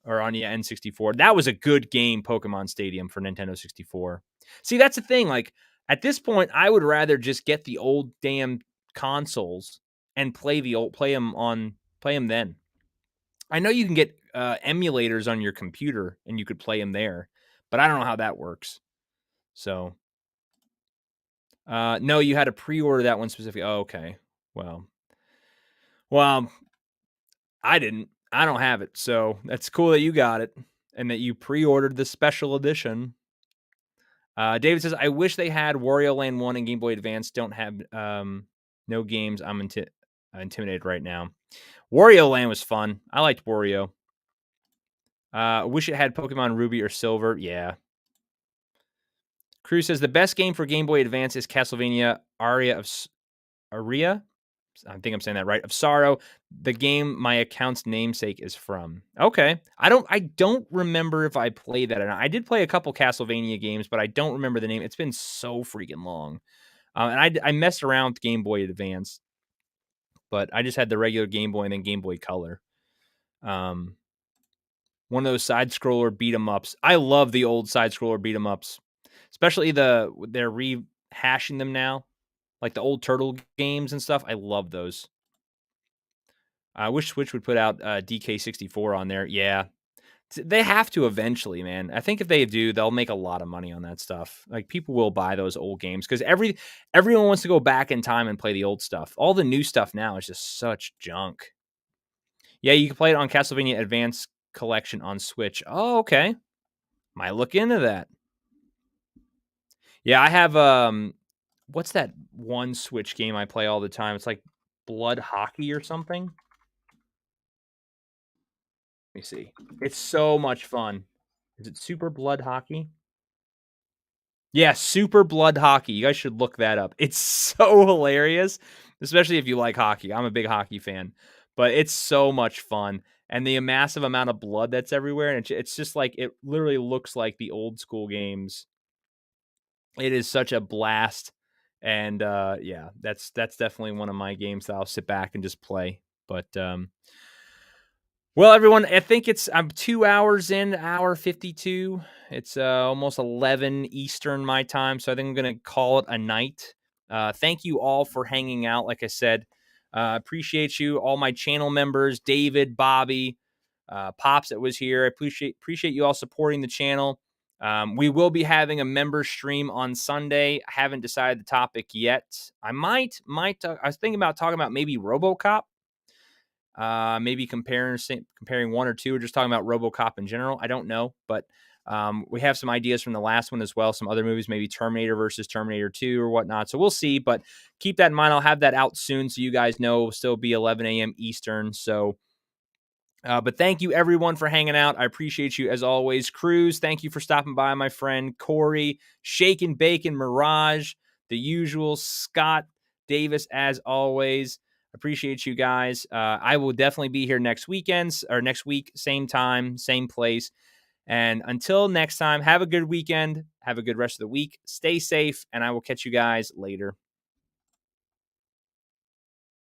Or on the N64. That was a good game, Pokemon Stadium, for Nintendo 64. See, that's the thing. Like, at this point, I would rather just get the old damn consoles and play them then. I know you can get emulators on your computer and you could play them there, but I don't know how that works. So, no, you had to pre-order that one specifically. Oh, okay. Well, I didn't. I don't have it, so that's cool that you got it and that you pre-ordered the special edition. David says, I wish they had Wario Land 1 and Game Boy Advance. Don't have no games. I'm intimidated right now. Wario Land was fun. I liked Wario. Wish it had Pokemon Ruby or Silver. Yeah. Cruz says, the best game for Game Boy Advance is Castlevania Aria. I think I'm saying that right. Of Sorrow, the game my account's namesake is from. Okay. I don't remember if I played that or not. I did play a couple Castlevania games, but I don't remember the name. It's been so freaking long. And I messed around with Game Boy Advance, but I just had the regular Game Boy and then Game Boy Color. One of those side scroller beat 'em ups. I love the old side scroller beat 'em ups, especially they're rehashing them now. Like the old Turtle games and stuff. I love those. I wish Switch would put out DK64 on there. Yeah. They have to eventually, man. I think if they do, they'll make a lot of money on that stuff. Like, people will buy those old games because everyone wants to go back in time and play the old stuff. All the new stuff now is just such junk. Yeah, you can play it on Castlevania Advance Collection on Switch. Oh, okay. Might look into that. Yeah, I have what's that one Switch game I play all the time? It's like Blood Hockey or something. Let me see. It's so much fun. Is it Super Blood Hockey? Yeah, Super Blood Hockey. You guys should look that up. It's so hilarious, especially if you like hockey. I'm a big hockey fan, but it's so much fun. And the massive amount of blood that's everywhere, and it's just like, it literally looks like the old school games. It is such a blast. And yeah, that's definitely one of my games that I'll sit back and just play. But well, everyone, I think I'm 2 hours in, hour 52. It's almost 11 Eastern my time, so I think I'm going to call it a night. Thank you all for hanging out. Like I said, appreciate you, all my channel members, David, Bobby, Pops that was here. I appreciate you all supporting the channel. We will be having a member stream on Sunday. I haven't decided the topic yet. I might. I was thinking about talking about maybe RoboCop. Maybe comparing one or two, or just talking about RoboCop in general. I don't know, but we have some ideas from the last one as well. Some other movies, maybe Terminator versus Terminator 2 or whatnot. So we'll see, but keep that in mind. I'll have that out soon, so you guys know it'll still be 11 a.m. Eastern. So, but thank you everyone for hanging out. I appreciate you as always. Cruz, thank you for stopping by, my friend. Corey, Shake and Bacon, Mirage, the usual, Scott Davis, as always. Appreciate you guys. I will definitely be here next week, same time, same place. And until next time, have a good weekend. Have a good rest of the week. Stay safe, and I will catch you guys later.